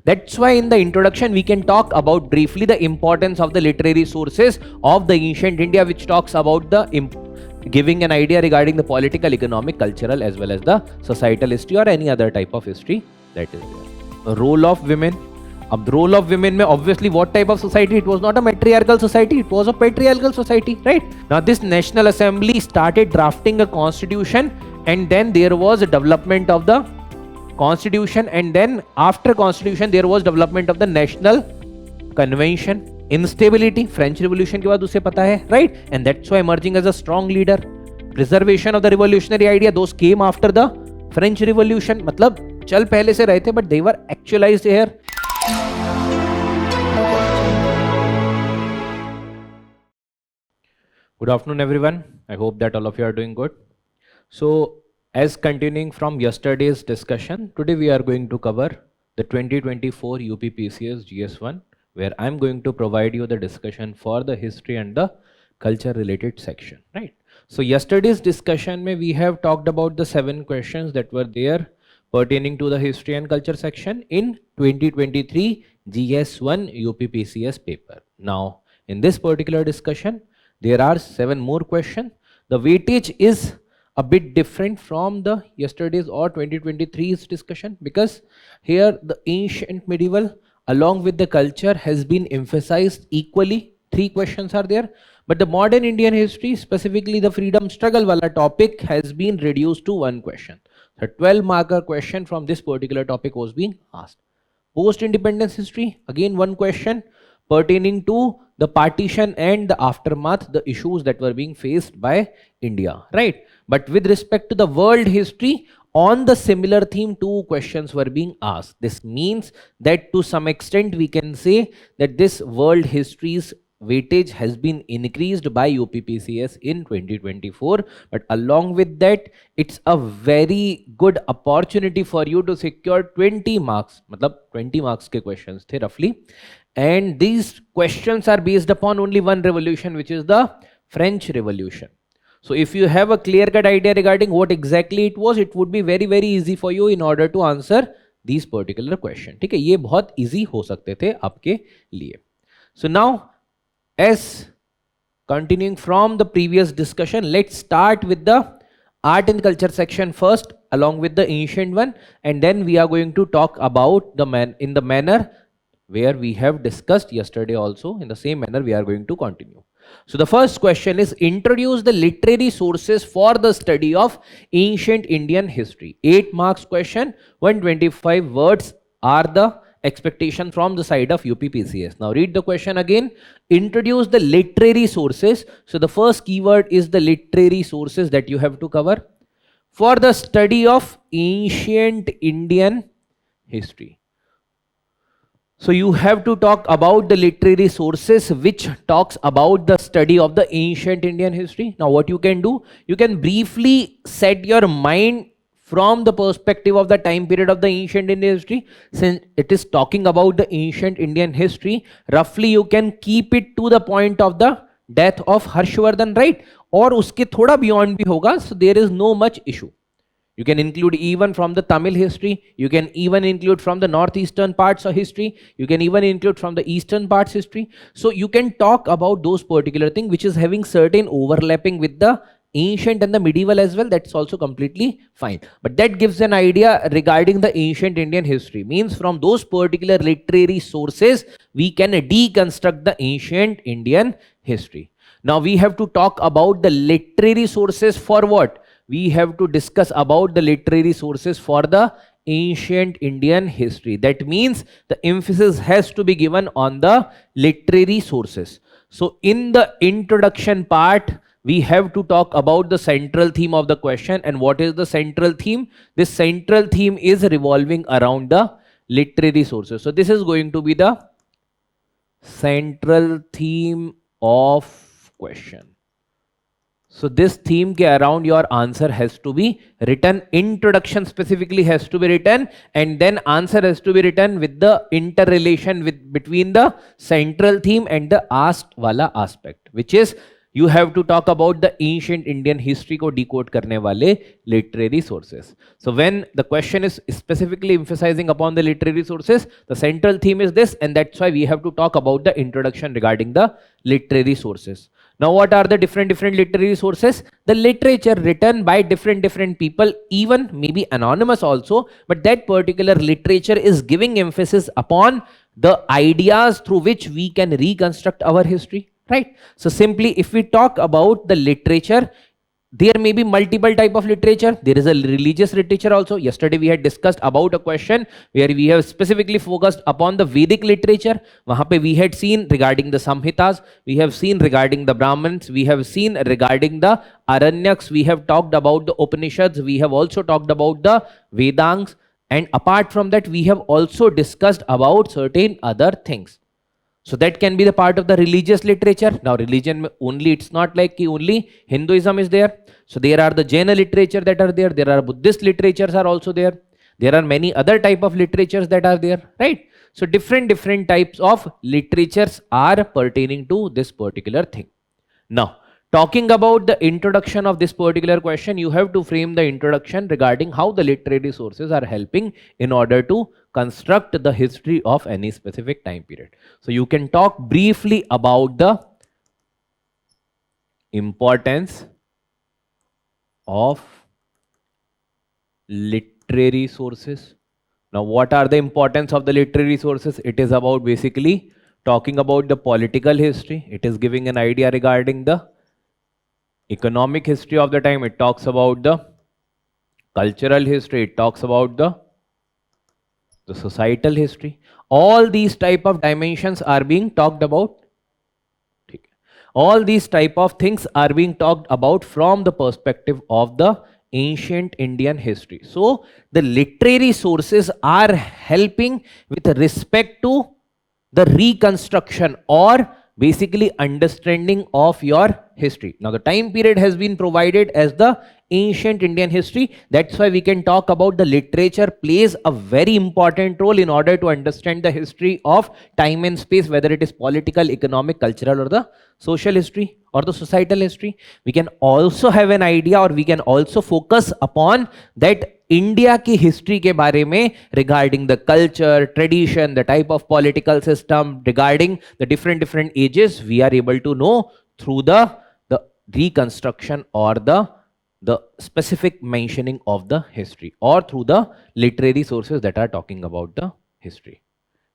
That's why in the introduction we can talk about briefly the importance of the literary sources of the ancient India, which talks about the giving an idea regarding the political, economic, cultural as well as the societal history or any other type of history that is there. Role of women. अब role of women में obviously what type of society? It was not a matriarchal society, it was a patriarchal society, right? Now this National Assembly started drafting a constitution, and then there was a development of the constitution, and then after constitution there was development of the National Convention. Instability, French Revolution के बाद उसे पता है, right? And that's why emerging as a strong leader. Preservation of the revolutionary idea, those came after the French Revolution. मतलब चल पहले से रहे थे, but they were actualized here. Good afternoon everyone. I hope that all of you are doing good. So as continuing from yesterday's discussion, today we are going to cover the 2024 UPPCS GS1, where I'm going to provide you the discussion for the history and the culture related section, right? So yesterday's discussion mein we have talked about the 7 questions that were there pertaining to the history and culture section in 2023 GS1 UPPCS paper. Now in this particular discussion there are 7 more questions. The weightage is a bit different from the yesterday's or 2023's discussion, because here the ancient medieval along with the culture has been emphasized equally. 3 questions are there, but the modern Indian history, specifically the freedom struggle wala topic, has been reduced to 1 question. The 12 marker question from this particular topic was being asked. Post independence history, again 1 question pertaining to the partition and the aftermath, the issues that were being faced by India, right? But with respect to the world history, on the similar theme 2 questions were being asked. This means that to some extent we can say that this world history's weightage has been increased by UPPCS in 2024, but along with that it's a very good opportunity for you to secure 20 marks. मतलब 20 marks के questions थे roughly, and these questions are based upon only one revolution, which is the French Revolution. So if you have a clear-cut idea regarding what exactly it was, it would be very easy for you in order to answer these particular question. ठीक है, ये बहुत easy हो सकते थे आपके लिए. So now, as continuing from the previous discussion, let's start with the art and culture section first, along with the ancient one, and then we are going to talk about the manner where we have discussed yesterday also. In the same manner we are going to continue. So the first question is, introduce the literary sources for the study of ancient Indian history. 8 marks question, 125 words are the expectation from the side of UPPCS. Now read the question again. Introduce the literary sources. So the first keyword is the literary sources that you have to cover for the study of ancient Indian history. So you have to talk about the literary sources which talks about the study of the ancient Indian history. Now what you can do, you can briefly set your mind from the perspective of the time period of the ancient Indian history. Since it is talking about the ancient Indian history, roughly you can keep it to the point of the death of Harshvardhan, right? Or uske thoda beyond bhi hoga, so there is no much issue. You can include even from the Tamil history, you can even include from the northeastern parts of history, you can even include from the eastern parts history. So you can talk about those particular things which is having certain overlapping with the ancient and the medieval as well. That's also completely fine. But that gives an idea regarding the ancient Indian history. Means from those particular literary sources, we can deconstruct the ancient Indian history. Now we have to talk about the literary sources for what? We have to discuss about the literary sources for the ancient Indian history. That means the emphasis has to be given on the literary sources. So in the introduction part, we have to talk about the central theme of the question. And what is the central theme? This central theme is revolving around the literary sources. So this is going to be the central theme of question. So this theme ke around your answer has to be written. Introduction specifically has to be written, and then answer has to be written with the interrelation between the central theme and the asked wala aspect, which is you have to talk about the ancient Indian history को decode करने वाले literary sources. So when the question is specifically emphasizing upon the literary sources, the central theme is this, and that's why we have to talk about the introduction regarding the literary sources. Now, what are the different literary sources? The literature written by different people, even maybe anonymous also, but that particular literature is giving emphasis upon the ideas through which we can reconstruct our history, right? So simply, if we talk about the literature, there may be multiple type of literature. There is a religious literature also. Yesterday we had discussed about a question where we have specifically focused upon the Vedic literature. Wahan pe we had seen regarding the Samhitas, we have seen regarding the Brahmins, we have seen regarding the Aranyaks, we have talked about the Upanishads, we have also talked about the Vedangs, and apart from that we have also discussed about certain other things. So that can be the part of the religious literature. Now religion only, it's not like only Hinduism is there. So there are the Jaina literature that are there. There are Buddhist literatures are also there. There are many other type of literatures that are there, right? So different types of literatures are pertaining to this particular thing. Now, talking about the introduction of this particular question, you have to frame the introduction regarding how the literary sources are helping in order to construct the history of any specific time period. So you can talk briefly about the importance of literary sources. Now, what are the importance of the literary sources? It is about basically talking about the political history. It is giving an idea regarding the economic history of the time. It talks about the cultural history. It talks about the societal history. All these type of dimensions are being talked about. All these type of things are being talked about from the perspective of the ancient Indian history. So the literary sources are helping with respect to the reconstruction or basically understanding of your history. Now the time period has been provided as the ancient Indian history. That's why we can talk about the literature plays a very important role in order to understand the history of time and space, whether it is political, economic, cultural, or the social history or the societal history. We can also have an idea, or we can also focus upon that India की history के बारे में regarding the culture, tradition, the type of political system, regarding the different ages, we are able to know through the reconstruction or the specific mentioning of the history, or through the literary sources that are talking about the history.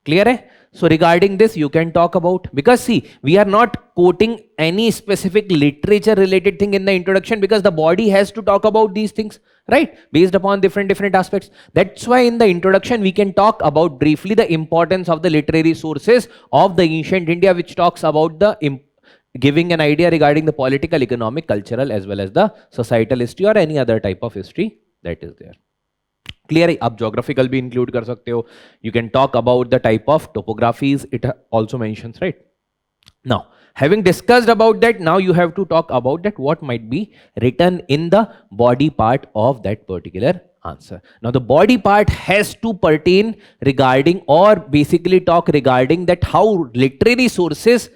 Clear hai? So regarding this you can talk about, because see, we are not quoting any specific literature related thing in the introduction, because the body has to talk about these things, right, based upon different aspects. That's why in the introduction we can talk about briefly the importance of the literary sources of the ancient India, which talks about the giving an idea regarding the political, economic, cultural, as well as the societal history or any other type of history that is there. Clear है? आप geographical भी include कर सकते हो. You can talk about the type of topographies it also mentions, right? Now, having discussed about that, now you have to talk about that what might be written in the body part of that particular answer. Now, the body part has to pertain regarding, or basically talk regarding that how literary sources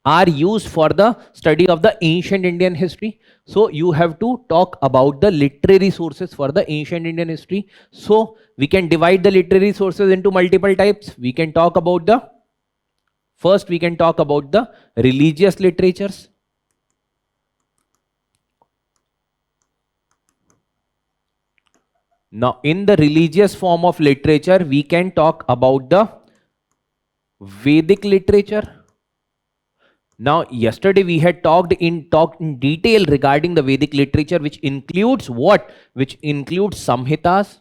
are used for the study of the ancient Indian history. So you have to talk about the literary sources for the ancient Indian history. So we can divide the literary sources into multiple types. We can talk about the first, we can talk about the religious literatures. Now in the religious form of literature, we can talk about the Vedic literature. Now, yesterday we had talked in detail regarding the Vedic literature, which includes what? Which includes Samhitas,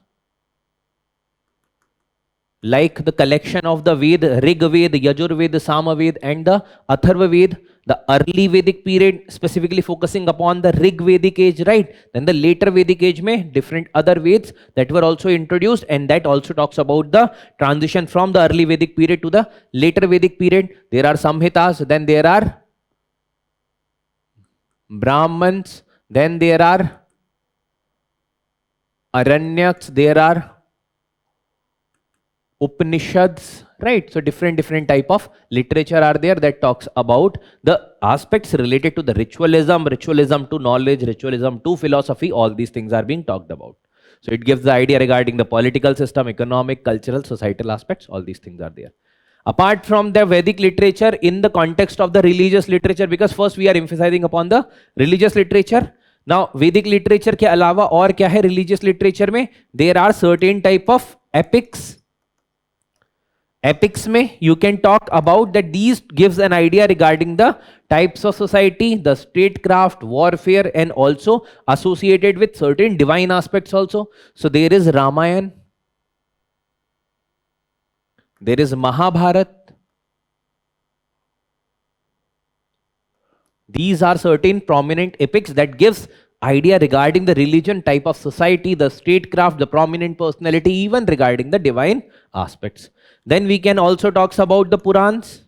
like the collection of the Ved, Rig Ved, Yajur Ved, Sama Ved, and the Atharva Ved. The early Vedic period specifically focusing upon the Rig Vedic age, right? Then the later Vedic age में different other Veds that were also introduced, and that also talks about the transition from the early Vedic period to the later Vedic period. There are Samhitas, then there are Brahmans, then there are Aranyaks, there are Upanishads, right? So different type of literature are there that talks about the aspects related to the ritualism to knowledge, ritualism to philosophy. All these things are being talked about. So it gives the idea regarding the political system, economic, cultural, societal aspects. All these things are there. Apart from the Vedic literature, in the context of the religious literature, because first we are emphasizing upon the religious literature. Now Vedic literature के अलावा और क्या है religious literature में? There are certain type of epics. Epics में you can talk about that these gives an idea regarding the types of society, the statecraft, warfare, and also associated with certain divine aspects also. So there is Ramayana, there is Mahabharata. These are certain prominent epics that gives idea regarding the religion, type of society, the statecraft, the prominent personality, even regarding the divine aspects. Then we can also talk about the Purans.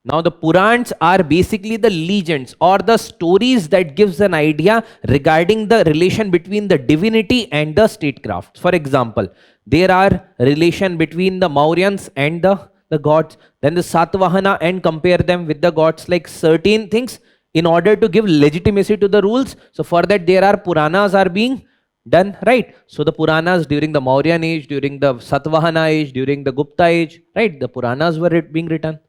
Now the Purans are basically the legends or the stories that gives an idea regarding the relation between the divinity and the statecraft. For example, there are relation between the Mauryans and the gods, then the Satvahana, and compare them with the gods, like certain things in order to give legitimacy to the rules. So for that there are Puranas are being done, right? So the Puranas during the Mauryan age, during the Satvahana age, during the Gupta age, right? The Puranas were being written.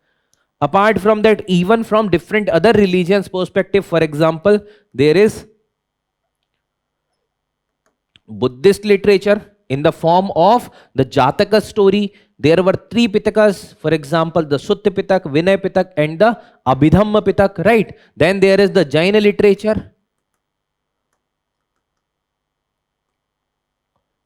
Apart from that, even from different other religions perspective, for example, there is Buddhist literature in the form of the Jataka story. There were 3 Pitakas, for example, the Sutta Pitak, Vinay Pitak, and the Abhidhamma Pitak, right? Then there is the Jaina literature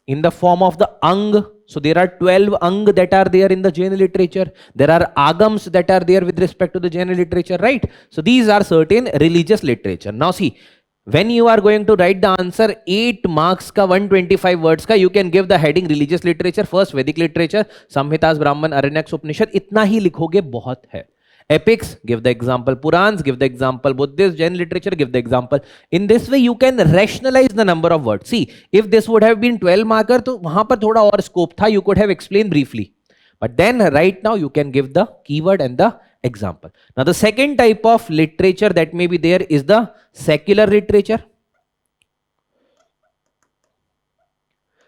in the form of the Ang. So there are 12 Ang that are there in the Jaina literature. There are Agams that are there with respect to the Jaina literature, right? So these are certain religious literature. Now see, when you are going to write the answer 8 marks ka 125 words ka, you can give the heading religious literature, first Vedic literature, Samhitas, Brahman, Aranyaks, Upanishad. इतना ही लिखोगे बहुत है. Epics, give the example. Purans, give the example. Buddhist, Jain literature, give the example. In this way, you can rationalize the number of words. See, if this would have been 12 marker, तो वहाँ पर थोड़ा और scope था. You could have explained briefly. But then right now, you can give the keyword and the example. Now, the second type of literature that may be there is the secular literature.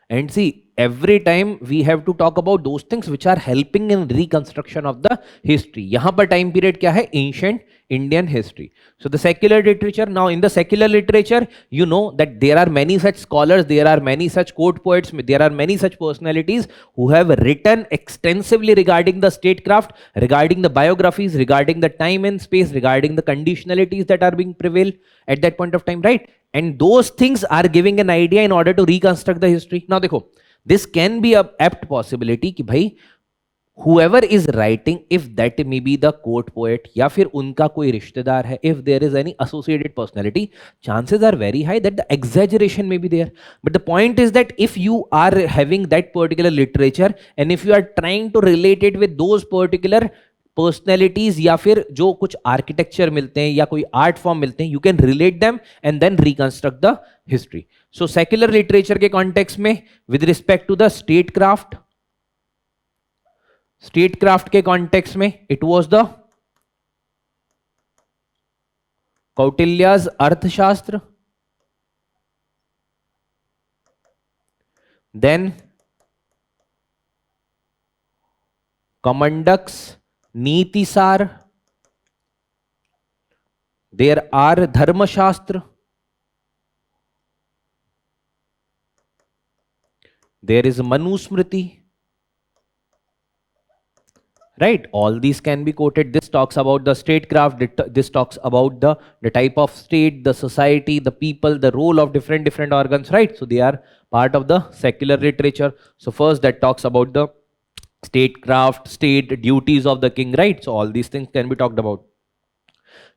And see, every time we have to talk about those things which are helping in reconstruction of the history. यहाँ पर time period क्या है? Ancient Indian history. So the secular literature, now in the secular literature, you know that there are many such scholars, there are many such court poets, there are many such personalities who have written extensively regarding the statecraft, regarding the biographies, regarding the time and space, regarding the conditionalities that are being prevail at that point of time, right? And those things are giving an idea in order to reconstruct the history. Now देखो, this can be a apt possibility कि भाई whoever is writing, if that may be the court poet या फिर उनका कोई रिश्तेदार है, if there is any associated personality, chances are very high that the exaggeration may be there. But the point is that if you are having that particular literature and if you are trying to relate it with those particular personalities या फिर जो कुछ architecture मिलते हैं या कोई art form मिलते हैं, you can relate them and then reconstruct the history. So secular literature के कॉन्टेक्स्ट में with respect to the statecraft के कॉन्टेक्स्ट में it was the Kautilya's Arthashastra, then Kamandak's Nitisara, there are Dharmashastra, there is Manusmriti, right? All these can be quoted. This talks about the statecraft, this talks about the type of state, the society, the people, the role of different organs, right? So they are part of the secular literature. So first that talks about the statecraft, state duties of the king, right? So all these things can be talked about.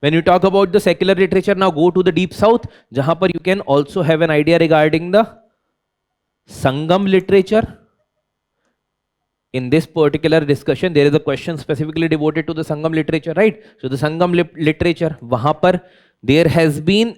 When you talk about the secular literature, now go to the deep south, jahan par you can also have an idea regarding the Sangam literature. In this particular discussion, there is a question specifically devoted to the Sangam literature, right? So the Sangam literature, wahan par there has been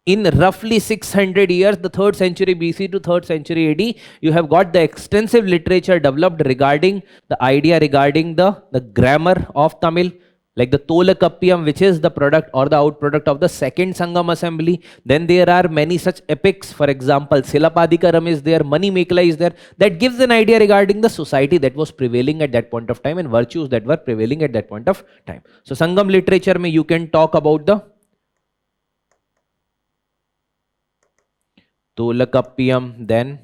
in roughly 600 years, the 3rd century BC to 3rd century AD, you have got the extensive literature developed regarding the idea regarding the grammar of Tamil, like the Tolakappiyam, which is the product or the outproduct of the second Sangam assembly. Then there are many such epics, for example, Silapadikaram is there, Mani Mekla is there, that gives an idea regarding the society that was prevailing at that point of time and virtues that were prevailing at that point of time. So Sangam literature mein you can talk about the Tolakappiyam, then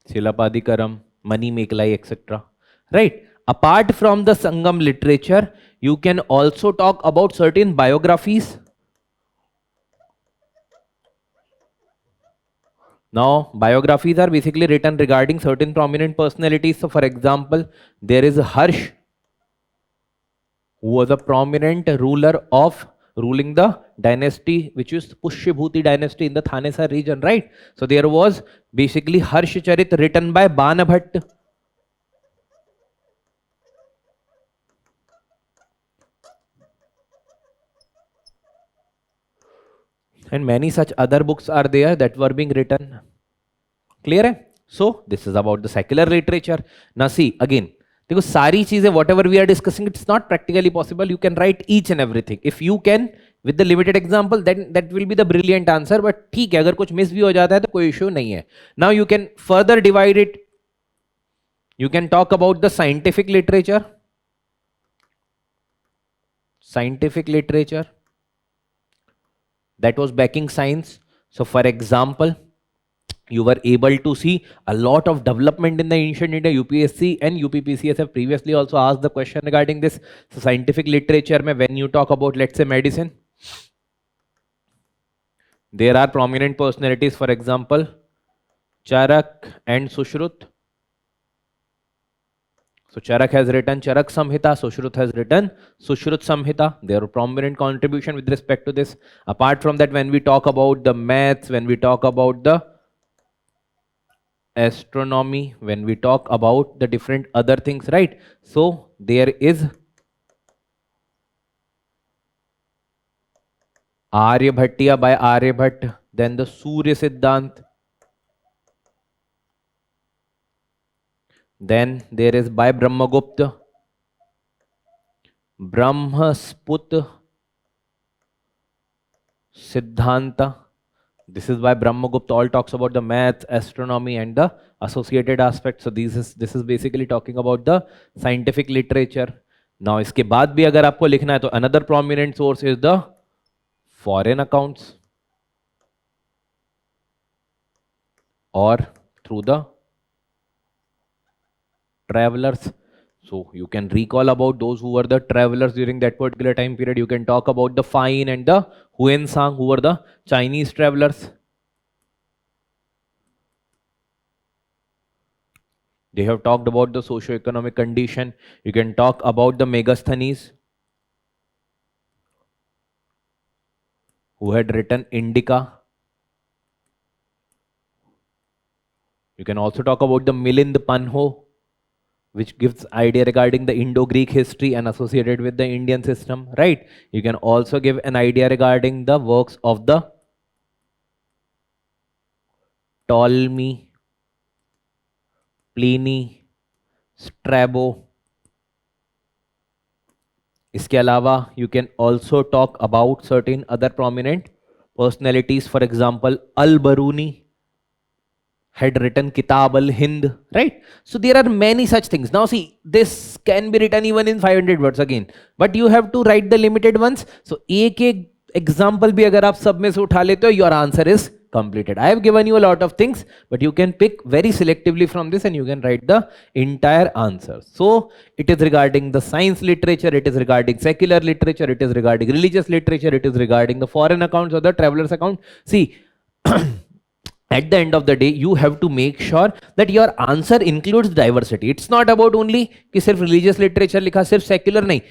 Silapadikaram, Mani Mekalai, etc. Right? Apart from the Sangam literature, you can also talk about certain biographies. Now, biographies are basically written regarding certain prominent personalities. So, for example, there is Harsh, who was a prominent ruler of ruling the dynasty, which is Pushyabhuti dynasty in the Thanesar region, right? So there was basically Harsh Charit written by Banabhat. And many such other books are there that were being written. Clear hai? So this is about the secular literature. Now see, again, देखो सारी चीजें whatever we are discussing, it's not practically possible. You can write each and everything. If you can, with the limited example, then that will be the brilliant answer. But ठीक है, अगर कुछ miss भी हो जाता है तो कोई issue नहीं है. Now you can further divide it. You can talk about the scientific literature. Scientific literature that was backing science. So for example, you were able to see a lot of development in the ancient India. UPSC and UPPCS have previously also asked the question regarding this. So scientific literature mein, when you talk about, let's say, medicine, there are prominent personalities, for example, Charak and Sushrut. So Charak has written Charak Samhita, Sushrut has written Sushrut Samhita. There are prominent contribution with respect to this. Apart from that, when we talk about the maths, when we talk about the astronomy, when we talk about the different other things, right? So there is Aryabhatiya by Aryabhat, then the Surya Siddhant, then there is by Brahmagupta, Brahmasput Siddhanta. This is by Brahmagupta, all talks about the maths, astronomy and the associated aspects. So this is basically talking about the scientific literature. Now इसके बाद भी अगर आपको लिखना है तो another prominent source is the foreign accounts or through the travelers. So you can recall about those who were the travelers during that particular time period. You can talk about the Fine and the Huensang, who were the Chinese travelers. They have talked about the socio-economic condition. You can talk about the Megasthenes, who had written Indica. You can also talk about the Milind Panho, which gives idea regarding the Indo-Greek history and associated with the Indian system, right? You can also give an idea regarding the works of the Ptolemy, Pliny, Strabo. इसके अलावा you can also talk about certain other prominent personalities. For example, Al-Baruni had written Kitab al-Hind, right? So there are many such things. Now see, this can be written even in 500 words again, but you have to write the limited ones. So एक example भी अगर आप सब में से उठा लेते हो, your answer is completed. I have given you a lot of things, but you can pick very selectively from this and you can write the entire answer. So it is regarding the science literature, it is regarding secular literature, it is regarding religious literature, it is regarding the foreign accounts or the traveler's account. See, at the end of the day, you have to make sure that your answer includes diversity. It's not about only कि सिर्फ religious literature लिखा, सिर्फ secular नहीं.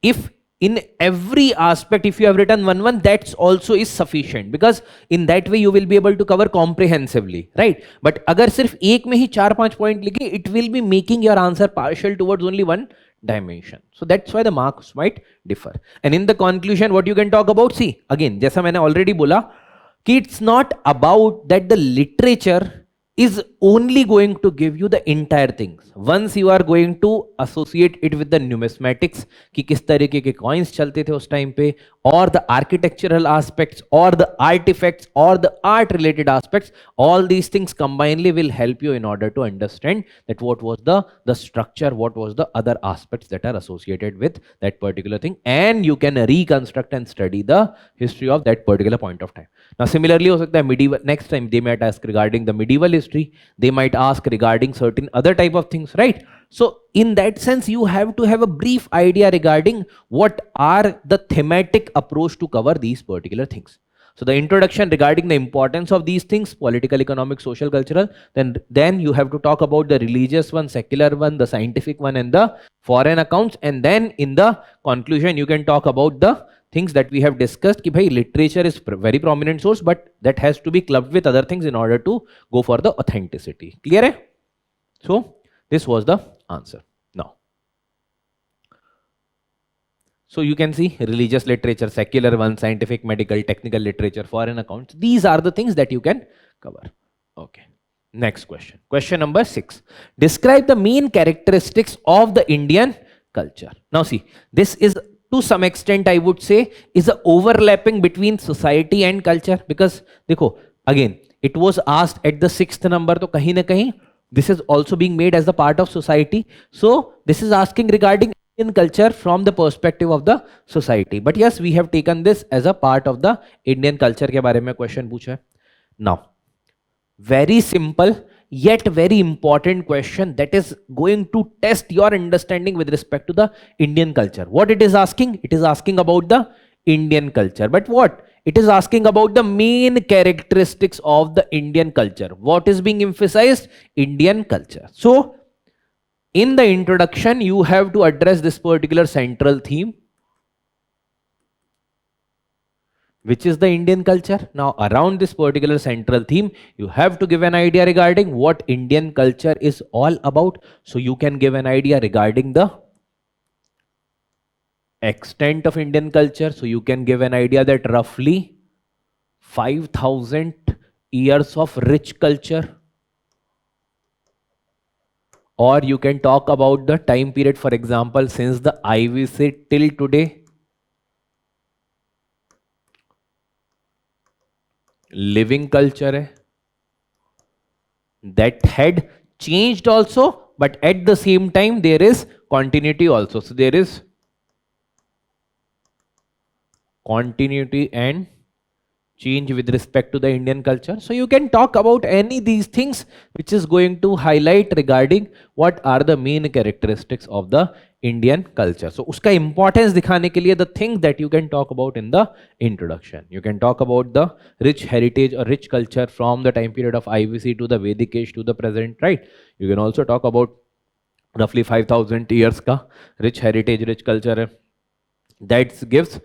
If in every aspect, if you have written one, that's also is sufficient, because in that way you will be able to cover comprehensively, right? But अगर सिर्फ एक में ही 4-5 point लिखे, it will be making your answer partial towards only one dimension. So that's why the marks might differ. And in the conclusion, what you can talk about, see again, जैसा मैंने already बोला कि it's not about that the literature is only going to give you the entire things. Once you are going to associate it with the numismatics कि किस तरीके के coins चलते थे उस time पे, or the architectural aspects, or the artifacts, or the art related aspects, all these things combinedly will help you in order to understand that what was the structure, what was the other aspects that are associated with that particular thing, and you can reconstruct and study the history of that particular point of time. Now similarly हो सकता है medieval, next time they might ask regarding the medieval history, they might ask regarding certain other type of things, right? So in that sense you have to have a brief idea regarding what are the thematic approach to cover these particular things. So the introduction regarding the importance of these things, political, economic, social, cultural, then you have to talk about the religious one, secular one, the scientific one, and the foreign accounts, and then in the conclusion you can talk about the things that we have discussed कि भाई literature is very prominent source, but that has to be clubbed with other things in order to go for the authenticity. Clear है? So this was the answer. Now, so you can see religious literature, secular one, scientific, medical, technical literature, foreign accounts. These are the things that you can cover. Okay. Next question. Question number 6. Describe the main characteristics of the Indian culture. Now see, this is to some extent I would say is a overlapping between society and culture, because देखो again it was asked at the 6th number, तो कहीं ना कहीं this is also being made as the part of society. So this is asking regarding Indian culture from the perspective of the society. But yes, we have taken this as a part of the Indian culture के बारे में question पूछा है. Now, very simple yet very important question that is going to test your understanding with respect to the Indian culture. What it is asking? It is asking about the Indian culture. But what? It is asking about the main characteristics of the Indian culture. What is being emphasized? Indian culture. So, in the introduction, you have to address this particular central theme, which is the Indian culture. Now, around this particular central theme, you have to give an idea regarding what Indian culture is all about. So, you can give an idea regarding the extent of Indian culture. So, you can give an idea that roughly 5,000 years of rich culture. Or you can talk about the time period, for example, since the IVC till today. Living culture hai, that had changed also, but at the same time there is continuity also. So there is continuity and change with respect to the Indian culture. So you can talk about any these things which is going to highlight regarding what are the main characteristics of the Indian culture. So uska importance dikhane ke liye the thing that you can talk about in the introduction. You can talk about the rich heritage or rich culture from the time period of IVC to the Vedic age to the present, right? You can also talk about roughly 5,000 years ka rich heritage, rich culture that gives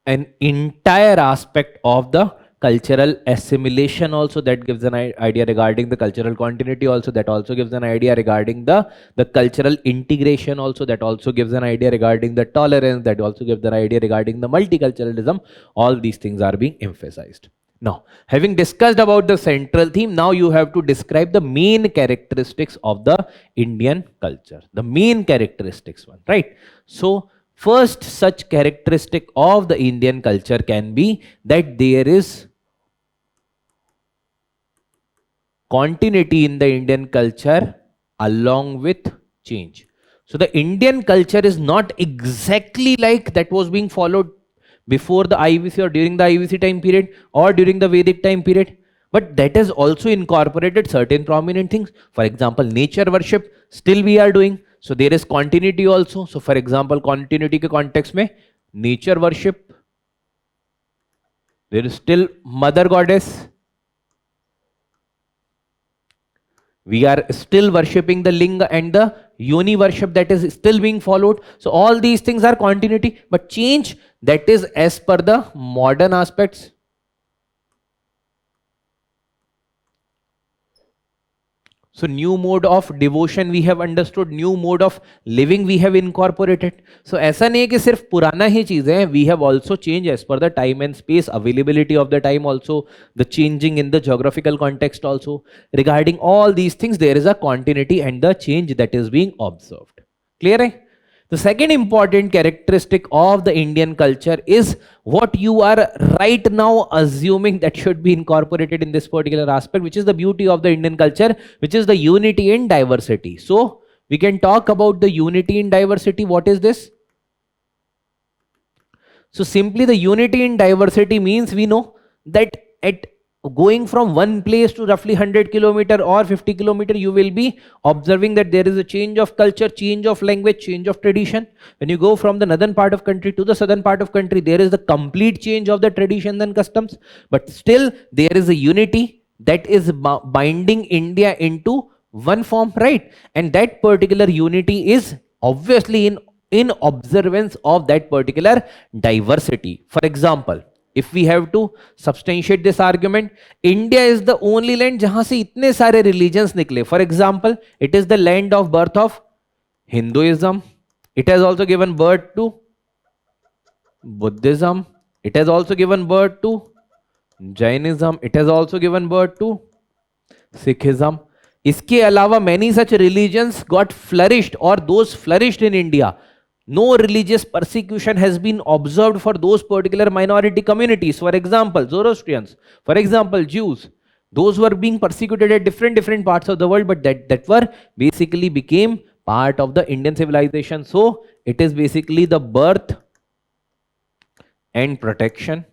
an entire aspect of the cultural assimilation also, that gives an idea regarding the cultural continuity also, that also gives an idea regarding the cultural integration also, that also gives an idea regarding the tolerance, that also gives an idea regarding the multiculturalism. All these things are being emphasized. Now, having discussed about the central theme, now you have to describe the main characteristics of the Indian culture, the main characteristics one, right? So first such characteristic of the Indian culture can be that there is continuity in the Indian culture along with change. So the Indian culture is not exactly like that was being followed before the IVC or during the IVC time period or during the Vedic time period, but that has also incorporated certain prominent things. For example, nature worship still we are doing. So there is continuity also. So for example, continuity ke context mein nature worship, there is still mother goddess. We are still worshipping the linga and the yoni worship that is still being followed. So all these things are continuity, but change that is as per the modern aspects. So new mode of devotion we have understood, new mode of living we have incorporated. So ऐसा नहीं है कि सिर्फ पुराना ही चीजें हैं, we have also changed as per the time and space, availability of the time also, the changing in the geographical context also. Regarding all these things, there is a continuity and the change that is being observed. Clear है? The second important characteristic of the Indian culture is what you are right now assuming that should be incorporated in this particular aspect, which is the beauty of the Indian culture, which is the unity in diversity. So we can talk about the unity in diversity. What is this? So simply the unity in diversity means we know that at going from one place to roughly 100 kilometer or 50 kilometer, you will be observing that there is a change of culture, change of language, change of tradition. When you go from the northern part of country to the southern part of country, there is the complete change of the traditions and customs, but still there is a unity that is binding India into one form, right? And that particular unity is obviously in observance of that particular diversity. For example, if we have to substantiate this argument, India is the only land जहां से इतने सारे religions निकले. For example, it is the land of birth of Hinduism. It has also given birth to Buddhism. It has also given birth to Jainism. It has also given birth to Sikhism. इसके अलावा many such religions got flourished or those flourished in India. No religious persecution has been observed for those particular minority communities. For example, Zoroastrians, for example, Jews, those were being persecuted at different parts of the world, but that were basically became part of the Indian civilization. So it is basically the birth and protection.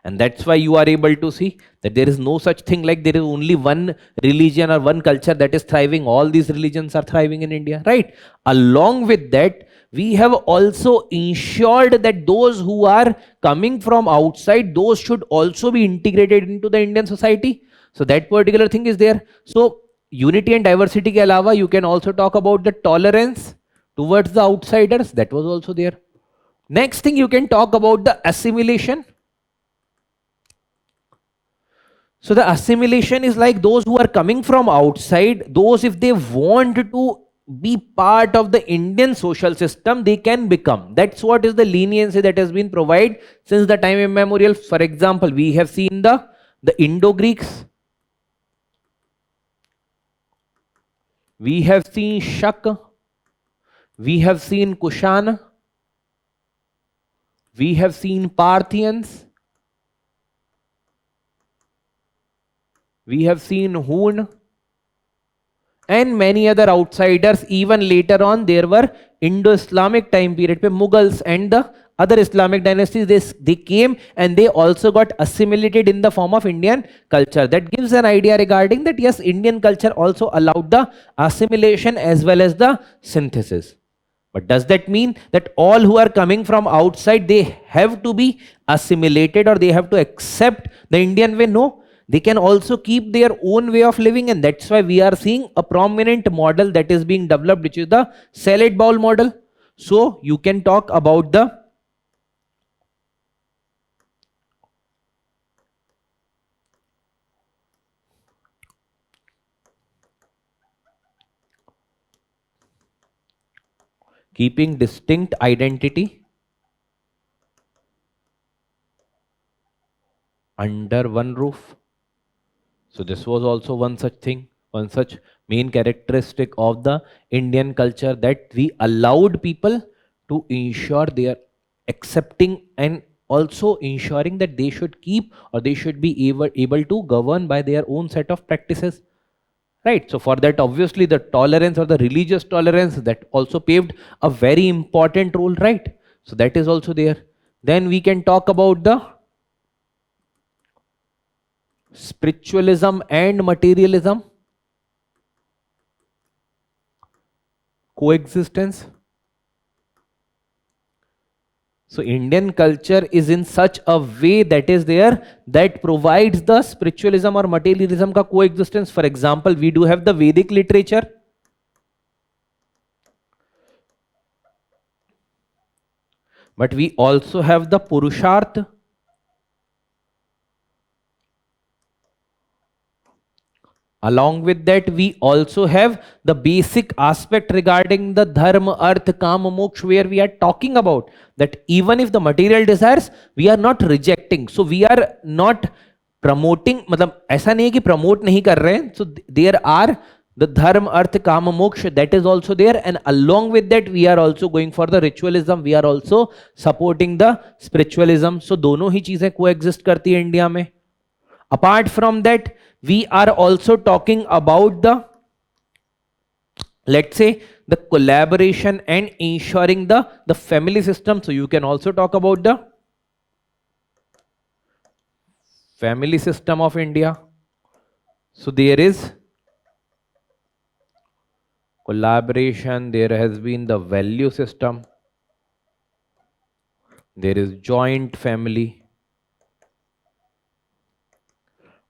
And that's why you are able to see that there is no such thing like there is only one religion or one culture that is thriving. All these religions are thriving in India, right? Along with that, we have also ensured that those who are coming from outside, those should also be integrated into the Indian society. So that particular thing is there. So unity and diversity ke alawa, you can also talk about the tolerance towards the outsiders. That was also there. Next thing, you can talk about the assimilation. So the assimilation is like those who are coming from outside, those if they want to be part of the Indian social system, they can become. That's what is the leniency that has been provided since the time immemorial. For example, we have seen the Indo-Greeks. We have seen Shak. We have seen Kushan. We have seen Parthians. We have seen Hun and many other outsiders. Even later on, there were Indo-Islamic time period, Mughals and the other Islamic dynasties, they came and they also got assimilated in the form of Indian culture. That gives an idea regarding that, yes, Indian culture also allowed the assimilation as well as the synthesis. But does that mean that all who are coming from outside, they have to be assimilated or they have to accept the Indian way? No. They can also keep their own way of living, and that's why we are seeing a prominent model that is being developed, which is the salad bowl model. So you can talk about the keeping distinct identity under one roof. So this was also one such thing, one such main characteristic of the Indian culture, that we allowed people to ensure they are accepting and also ensuring that they should keep or they should be able to govern by their own set of practices. Right. So for that, obviously the tolerance or the religious tolerance, that also paved a very important role, right? So that is also there. Then we can talk about the spiritualism and materialism coexistence. So Indian culture is in such a way that is there that provides the spiritualism or materialism ka coexistence. For example, we do have the Vedic literature, but we also have the Purusharth, . Along with that, we also have the basic aspect regarding the dharma, arth, kama, moksha, where we are talking about that even if the material desires, we are not rejecting. So we are not promoting, मतलब ऐसा नहीं है कि promote नहीं कर रहे हैं. So there are the dharma, arth, kama, moksha, that is also there, and along with that we are also going for the ritualism. We are also supporting the spiritualism. So दोनों ही चीजें coexist करती है India में. Apart from that, we are also talking about the, let's say, the collaboration and ensuring the family system. So you can also talk about the family system of India. So there is collaboration, there has been the value system, there is joint family.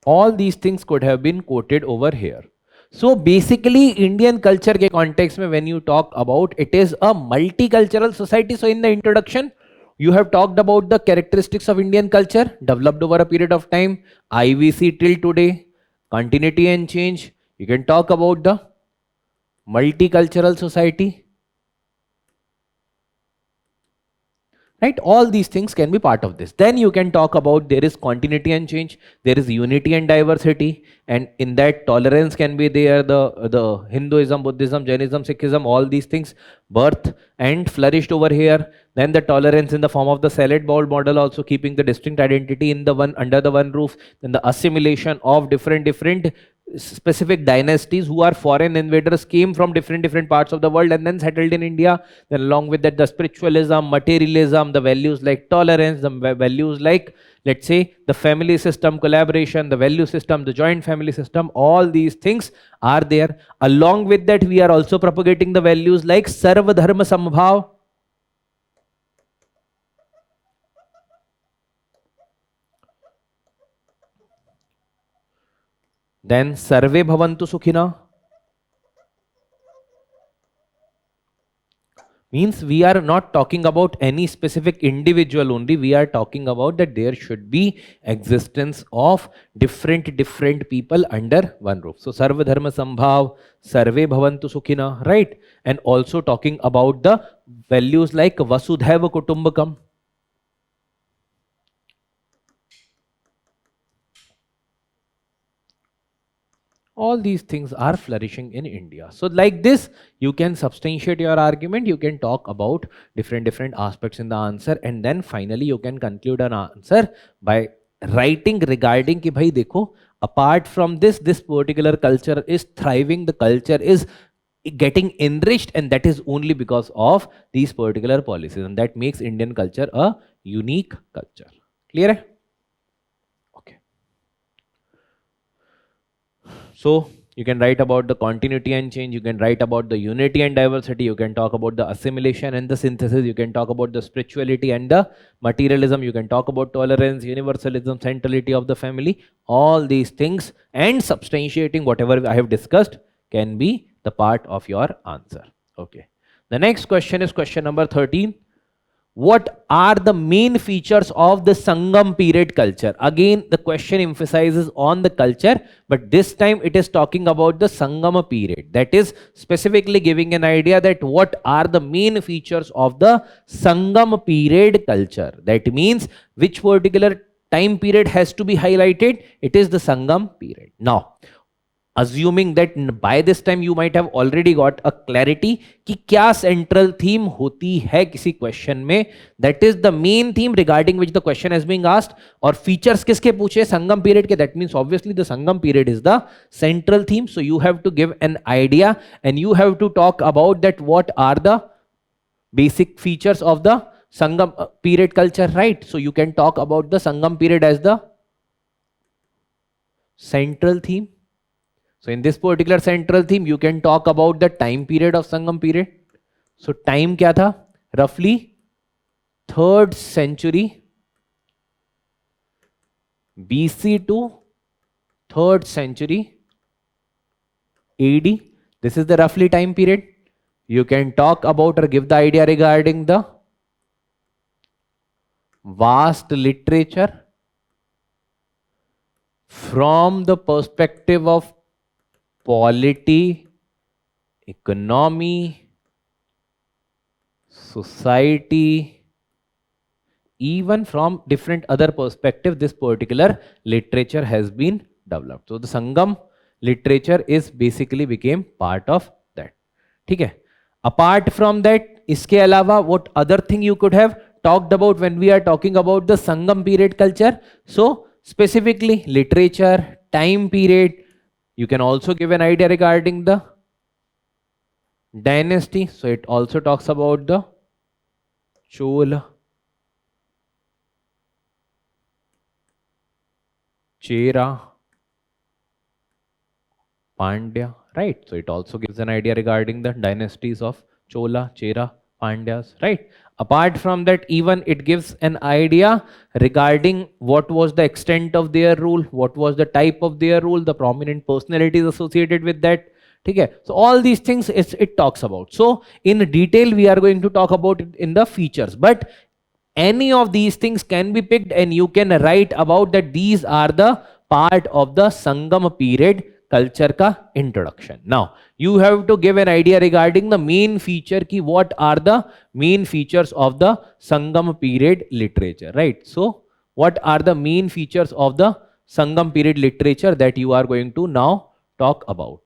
All these things could have been quoted over here. So basically Indian culture के context में when you talk about, it is a multicultural society. So in the introduction you have talked about the characteristics of Indian culture developed over a period of time, IVC till today, continuity and change. You can talk about the multicultural society, right? All these things can be part of this. Then you can talk about there is continuity and change, there is unity and diversity, and in that tolerance can be there. The Hinduism, Buddhism, Jainism, Sikhism, all these things birth and flourished over here. Then the tolerance in the form of the salad bowl model, also keeping the distinct identity in the one under the one roof. Then the assimilation of different specific dynasties who are foreign invaders, came from different parts of the world and then settled in India. Then along with that, the spiritualism, materialism, the values like tolerance, the values like, let's say, the family system, collaboration, the value system, the joint family system, all these things are there. Along with that, we are also propagating the values like sarva dharma sambhav. Then sarve bhavantu sukhina. Means we are not talking about any specific individual only. We are talking about that there should be existence of different people under one roof. So sarva dharma sambhav, sarve bhavantu sukhina, right? And also talking about the values like vasudhaiva kutumbakam. All these things are flourishing in India. So like this, you can substantiate your argument. You can talk about different aspects in the answer, and then finally you can conclude an answer by writing regarding ki bhai dekho, apart from this particular culture is thriving, the culture is getting enriched, and that is only because of these particular policies, and that makes Indian culture a unique culture. Clear hai? So you can write about the continuity and change, you can write about the unity and diversity, you can talk about the assimilation and the synthesis, you can talk about the spirituality and the materialism, you can talk about tolerance, universalism, centrality of the family. All these things and substantiating whatever I have discussed can be the part of your answer. Okay. The next question is question number 13. What are the main features of the Sangam period culture? Again, the question emphasizes on the culture, but this time it is talking about the Sangama period. That is specifically giving an idea that what are the main features of the Sangam period culture. That means which particular time period has to be highlighted. It is the Sangam period. Now, assuming that by this time you might have already got a clarity कि क्या central theme होती है किसी question में, that is the main theme regarding which the question is being asked. और features किसके पूछे? संगम period के. That means obviously the Sangam period is the central theme. So you have to give an idea and you have to talk about that what are the basic features of the Sangam period culture, right? So you can talk about the Sangam period as the central theme. So in this particular central theme, you can talk about the time period of Sangam period. So time क्या था? Roughly 3rd century BC to 3rd century AD. This is the roughly time period. You can talk about or give the idea regarding the vast literature from the perspective of polity, economy, society, even from different other perspective, this particular literature has been developed. So the Sangam literature is basically became part of that. ठीक है. Apart from that, इसके अलावा what other thing you could have talked about when we are talking about the Sangam period culture? So specifically literature, time period. You can also give an idea regarding the dynasty. So it also talks about the Chola, Chera, Pandya, right? So it also gives an idea regarding the dynasties of Chola, Chera, Pandyas, right? Apart from that, even it gives an idea regarding what was the extent of their rule, what was the type of their rule, the prominent personalities associated with that. Okay, so all these things it talks about. So in detail, we are going to talk about it in the features, but any of these things can be picked and you can write about that these are the part of the Sangam period culture ka introduction. Now you have to give an idea regarding the main feature ki what are the main features of the Sangam period literature, right? So what are the main features of the Sangam period literature that you are going to now talk about?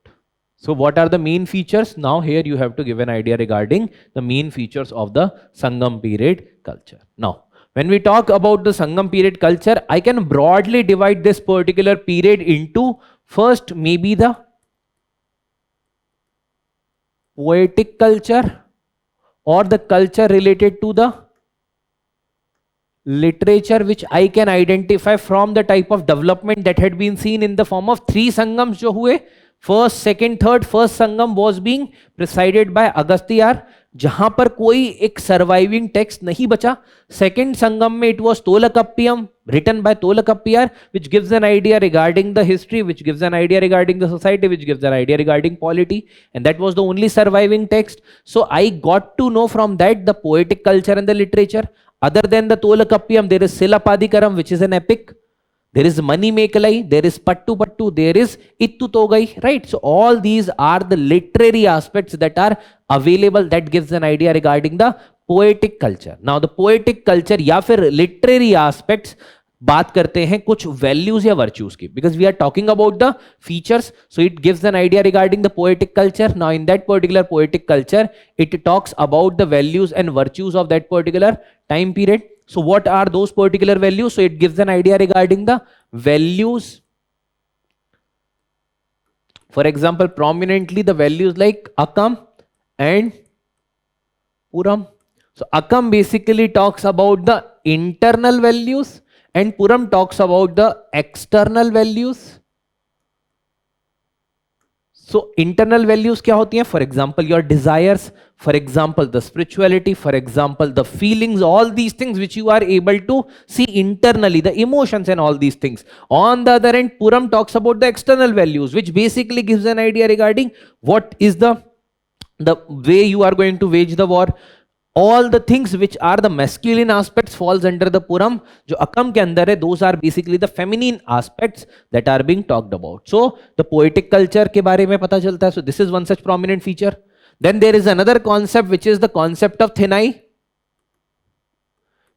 So what are the main features? Now here you have to give an idea regarding the main features of the Sangam period culture. Now, when we talk about the Sangam period culture, I can broadly divide this particular period into first maybe the poetic culture or the culture related to the literature which I can identify from the type of development that had been seen in the form of three Sangams जो हुए. First second third. First Sangam was being presided by Agastyar, जहां पर कोई एक surviving text नहीं बचा. Second Sangam में it was Tolkappiyam written by Tolakappiyar, which gives an idea regarding the history, which gives an idea regarding the society, which gives an idea regarding polity, and that was the only surviving text. So I got to know from that the poetic culture and the literature. Other than the Tolakappiyam, there is Silapadikaram, which is an epic. There is Mani Mekalai, there is Pattu Pattu, there is Ittu Togai, right? So all these are the literary aspects that are available that gives an idea regarding the poetic culture. Now the poetic culture या फिर literary aspects बात करते हैं कुछ values या virtues की, because we are talking about the features, so it gives an idea regarding the poetic culture. Now in that particular poetic culture, it talks about the values and virtues of that particular time period. So what are those particular values? So it gives an idea regarding the values. For example, prominently the values like Akam and Puram. So Akam basically talks about the internal values and Puram talks about the external values. So internal values क्या होती हैं? For example, your desires, for example, the spirituality, for example, the feelings, all these things which you are able to see internally, the emotions and all these things. On the other end, Puram talks about the external values, which basically gives an idea regarding what is the way you are going to wage the war. All the things which are the masculine aspects falls under the Puram. जो Akam के अंदर है, those are basically the feminine aspects that are being talked about. So the poetic culture के बारे में पता चलता है. So this is one such prominent feature. Then there is another concept which is the concept of Thinai.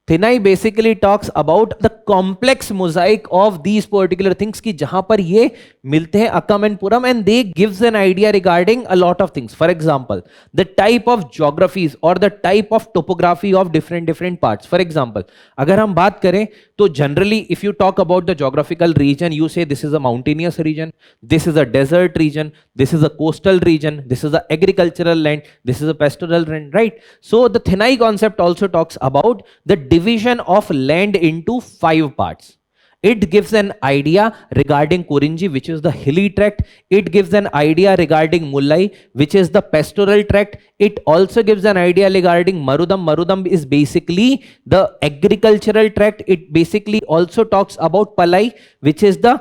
Thinai basically talks about the complex mosaic of these particular things की जहां पर ये मिलते हैं Akam and Puram, and they gives an idea regarding a lot of things. For example, the type of geographies or the type of topography of different parts. For example, अगर हम बात करें तो generally if you talk about the geographical region, you say this is a mountainous region, this is a desert region, this is a coastal region, this is a agricultural land, this is a pastoral land, right? So the Thinai concept also talks about the division of land into 5 parts. It gives an idea regarding Kurinji, which is the hilly tract. It gives an idea regarding Mullai, which is the pastoral tract. It also gives an idea regarding Marudam. Marudam is basically the agricultural tract. It basically also talks about Palai, which is the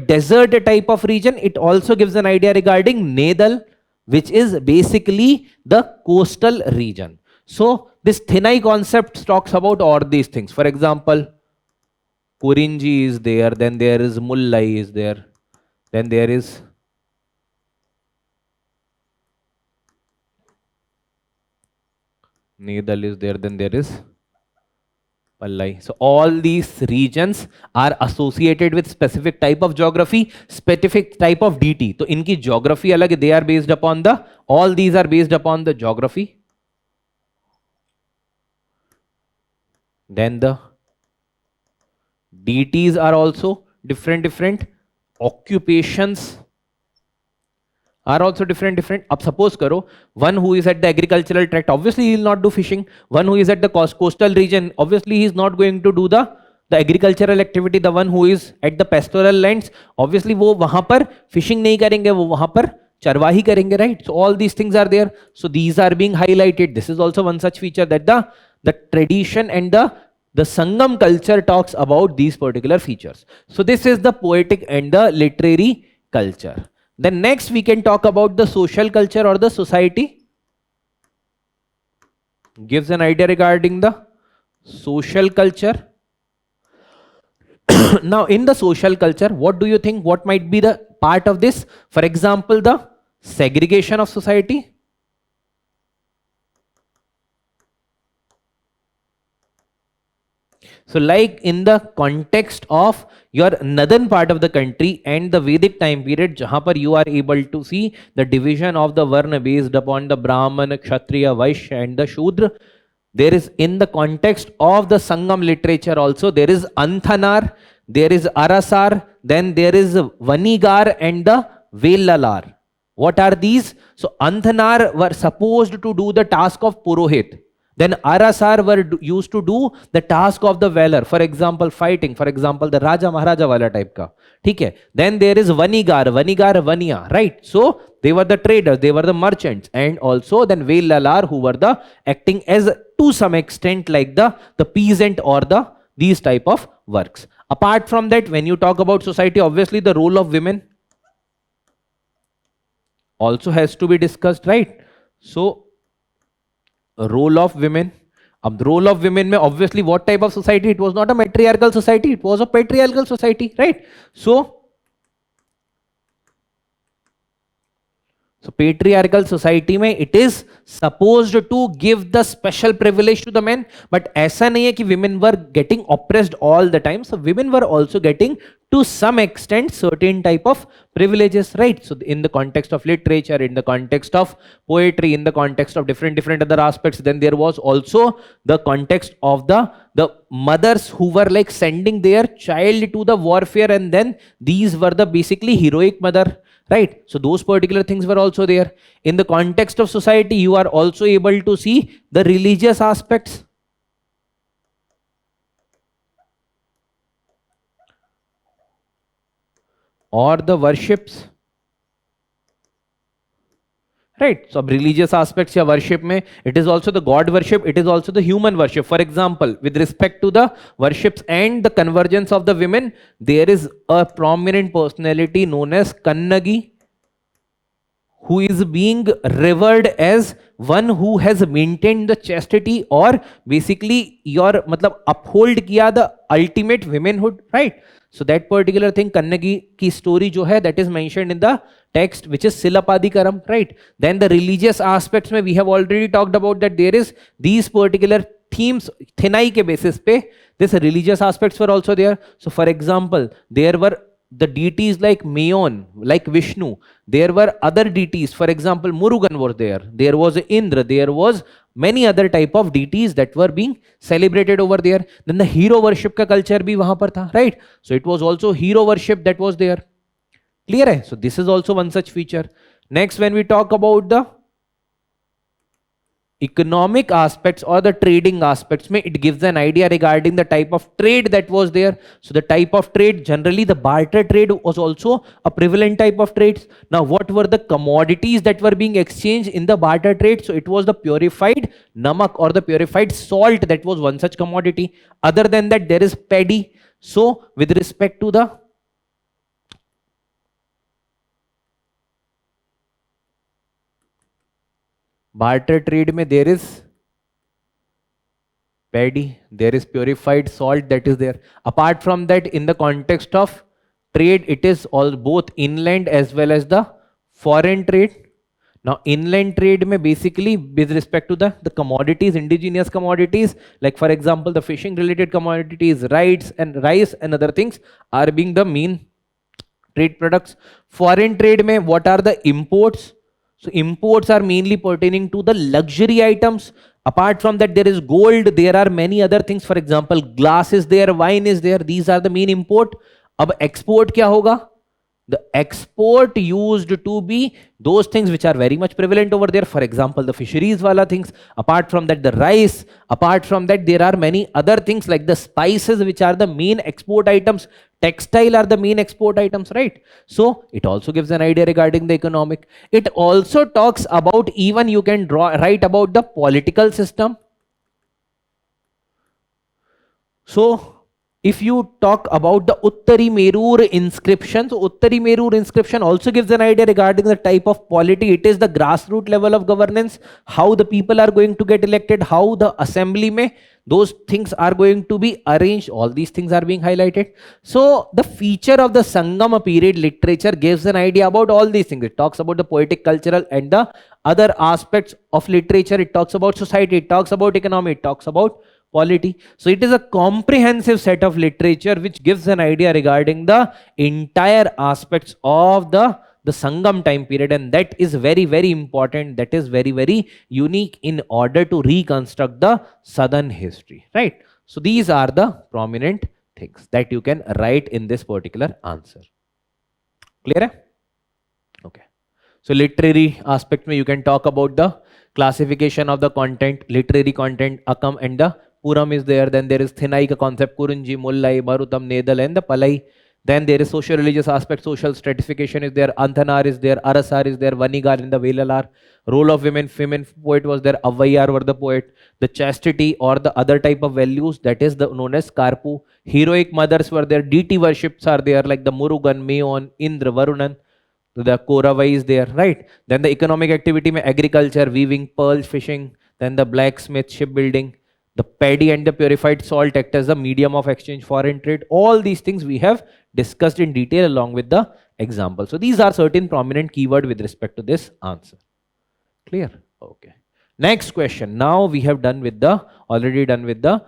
desert type of region. It also gives an idea regarding Nedal, which is basically the coastal region. So this Thinai concept talks about all these things. For example, Kurinji is there, then there is Mullai is there, then there is Nedal is there, then there is Pallai. So all these regions are associated with specific type of geography, specific type of DT. तो इनकी geography अलग है, they are based upon the, all these are based upon the geography. Then the DTs are also different. Occupations are also different. अब suppose करो, one who is at the agricultural tract, obviously he will not do fishing. One who is at the coastal region, obviously he is not going to do the agricultural activity. The one who is at the pastoral lands, obviously वो वहां पर fishing नहीं करेंगे, वो वहां पर चरवाही करेंगे, right? So all these things are there. So these are being highlighted. This is also one such feature that the tradition and the Sangam culture talks about these particular features. So this is the poetic and the literary culture. Then next we can talk about the social culture or the society. Gives an idea regarding the social culture. Now in the social culture, what do you think, what might be the part of this? For example, the segregation of society. So like in the context of your northern part of the country and the Vedic time period, jahan par you are able to see the division of the Varna based upon the Brahman, Kshatriya, Vaishya and the Shudra. There is, in the context of the Sangam literature also, there is Anthanar, there is Arasar, then there is Vanigar and the Velalar. What are these? So Anthanar were supposed to do the task of Purohit. Then Arasar were used to do the task of the valor, for example fighting, for example the Raja Maharaja wala type ka. ठीक है. Then there is Vanigar, Vaniya, right? So they were the traders, they were the merchants, and also then Velalar who were the acting as to some extent like the peasant or these type of works. Apart from that, when you talk about society, obviously the role of women also has to be discussed, right? So role of women. Ab role of women mein obviously what type of society? It was not a matriarchal society, it was a patriarchal society, right? So patriarchal society mein it is supposed to give the special privilege to the men, but aisa nahi hai ki women were getting oppressed all the time. So women were also getting to some extent certain type of privileges, right? So in the context of literature, in the context of poetry, in the context of different other aspects, then there was also the context of the mothers who were like sending their child to the warfare, and then these were the basically heroic mother, right? So those particular things were also there. In the context of society, you are also able to see the religious aspects. Or the worships, right? So religious aspects या worship में, it is also the god worship, it is also the human worship. For example, with respect to the worships and the convergence of the women, there is a prominent personality known as Kannagi, who is being revered as one who has maintained the chastity or basically your मतलब uphold किया the ultimate womanhood, right? So that particular thing, Kannagi ki story jo hai, that is mentioned in the text, which is Silapadikaram, right? Then the religious aspects mein we have already talked about that there is these particular themes, Thenai ke basis pe, this religious aspects were also there. So for example, there were the deities like Mayon, like Vishnu. There were other deities, for example Murugan was there was Indra, there was many other type of deities that were being celebrated over there. Then the hero worship ka culture bhi wahan par tha, right? So it was also hero worship that was there. Clear hai? So this is also one such feature. Next, when we talk about the economic aspects or the trading aspects, it gives an idea regarding the type of trade that was there. So the type of trade, generally the barter trade was also a prevalent type of trades. Now what were the commodities that were being exchanged in the barter trade? So it was the purified namak or the purified salt, that was one such commodity. Other than that, there is paddy. So with respect to the barter trade mein, there is paddy, there is purified salt that is there. Apart from that, in the context of trade, it is all both inland as well as the foreign trade. Now, inland trade में basically with respect to the commodities, indigenous commodities, like for example, the fishing related commodities, rice and other things are being the main trade products. Foreign trade में what are the imports? So imports are mainly pertaining to the luxury items. Apart from that, there is gold. There are many other things. For example, glass is there, wine is there. These are the main import. अब export क्या होगा? The export used to be those things which are very much prevalent over there. For example, the fisheries wala things. Apart from that, the rice. Apart from that, there are many other things like the spices, which are the main export items. Textile are the main export items, right? So it also gives an idea regarding the economic. It also talks about, even you can write about the political system. So if you talk about the Uttari Merur inscription, so Uttari Merur inscription also gives an idea regarding the type of polity. It is the grassroots level of governance, how the people are going to get elected, how the assembly may, those things are going to be arranged. All these things are being highlighted. So the feature of the Sangama period literature gives an idea about all these things. It talks about the poetic, cultural and the other aspects of literature. It talks about society, it talks about economy, it talks about polity. So it is a comprehensive set of literature which gives an idea regarding the entire aspects of the Sangam time period, and that is very, very important. That is very, very unique in order to reconstruct the southern history, right? So these are the prominent things that you can write in this particular answer. Clear? Okay. So literary aspect mein you can talk about the classification of the content, literary content, Akam and the Puram is there. Then there is Thinaika concept, Kurunji, Mullai, Marutam, Nedal and the Palai. Then there is social religious aspect, social stratification is there, Anthanar is there, Arasar is there, Vanigar and the Velalar. Role of women, female poet was there, Avayar were the poet. The chastity or the other type of values, that is the known as Karpu. Heroic mothers were there, deity worships are there like the Murugan, Mayon, Indra, Varunan. The Koravai is there, right? Then the economic activity में agriculture, weaving, pearl fishing, then the blacksmith, shipbuilding, the paddy and the purified salt act as a medium of exchange, foreign trade. All these things we have discussed in detail along with the example. So these are certain prominent keyword with respect to this answer. Clear? Okay. Next question. Now we have done with the, already done with the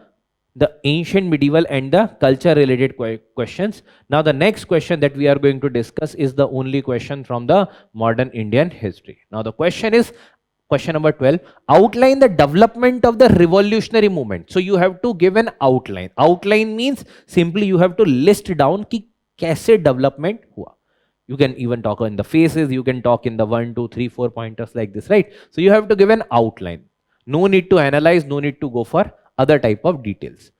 ancient, medieval and the culture related questions. Now the next question that we are going to discuss is the only question from the modern Indian history. Now the question is question number 12. Outline the development of the revolutionary movement. So you have to give an outline. Outline means simply you have to list down ki kaise development hua. You can even talk in the phases, you can talk in the 1, 2, 3, 4 pointers like this, right? So you have to give an outline. No need to analyze, no need to go for other type of details.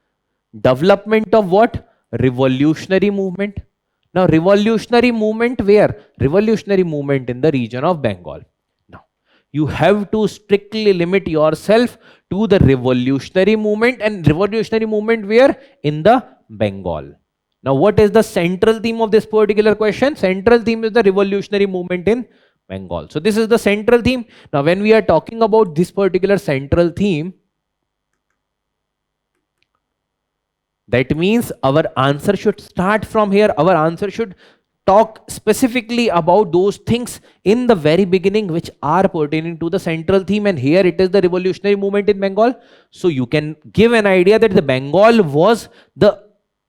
Development of what? Revolutionary movement. Now revolutionary movement where? Revolutionary movement in the region of Bengal. Now you have to strictly limit yourself to the revolutionary movement, and revolutionary movement where? In the Bengal. Now what is the central theme of this particular question? Central theme is the revolutionary movement in Bengal. So this is the central theme. Now when we are talking about this particular central theme, that means our answer should start from here. Our answer should talk specifically about those things in the very beginning which are pertaining to the central theme, and here it is the revolutionary movement in Bengal. So you can give an idea that the Bengal was the,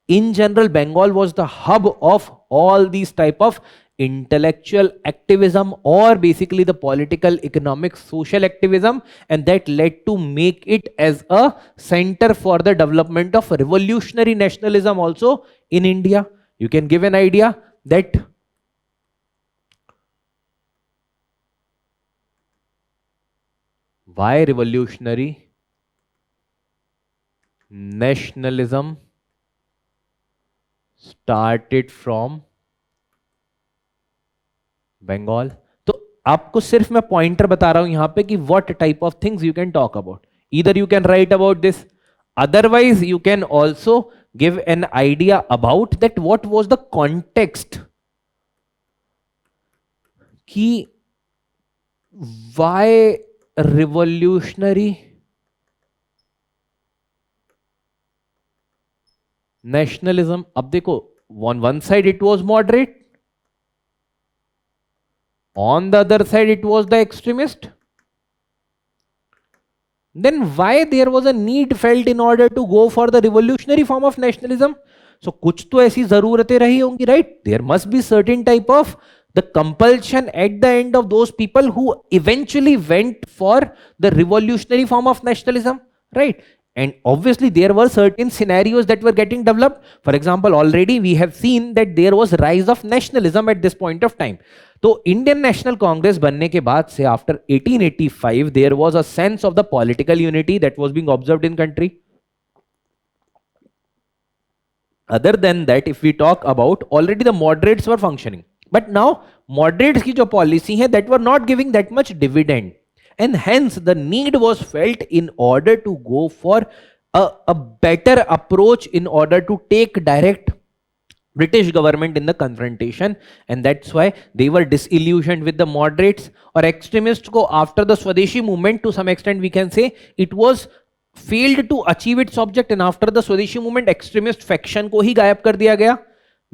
in general, Bengal was the hub of all these type of intellectual activism or basically the political, economic, social activism, and that led to make it as a center for the development of revolutionary nationalism also in India. You can give an idea that why revolutionary nationalism started from Bengal. तो आपको सिर्फ मैं pointer बता रहा हूं यहां पे कि what type of things you can talk about. Either you can write about this, otherwise you can also give an idea about that what was the context कि why revolutionary nationalism. अब देखो on one side it was moderate, On the other side, it was the extremist. Then why there was a need felt in order to go for the revolutionary form of nationalism? So कुछ तो ऐसी जरूरतें रही होंगी, right? There must be certain type of the compulsion at the end of those people who eventually went for the revolutionary form of nationalism, right? And obviously there were certain scenarios that were getting developed. For example, already we have seen that there was rise of nationalism at this point of time. तो Indian National Congress बनने के बाद से after 1885 there was a sense of the political unity that was being observed in country. Other than that if we talk about already the moderates were functioning, but now moderates की जो policy है that were not giving that much dividend, and hence the need was felt in order to go for a better approach in order to take direct British government in the confrontation, and that's why they were disillusioned with the moderates or extremists को after the Swadeshi movement to some extent we can say it was failed to achieve its object, and after the Swadeshi movement extremist faction को ही गायब कर दिया गया.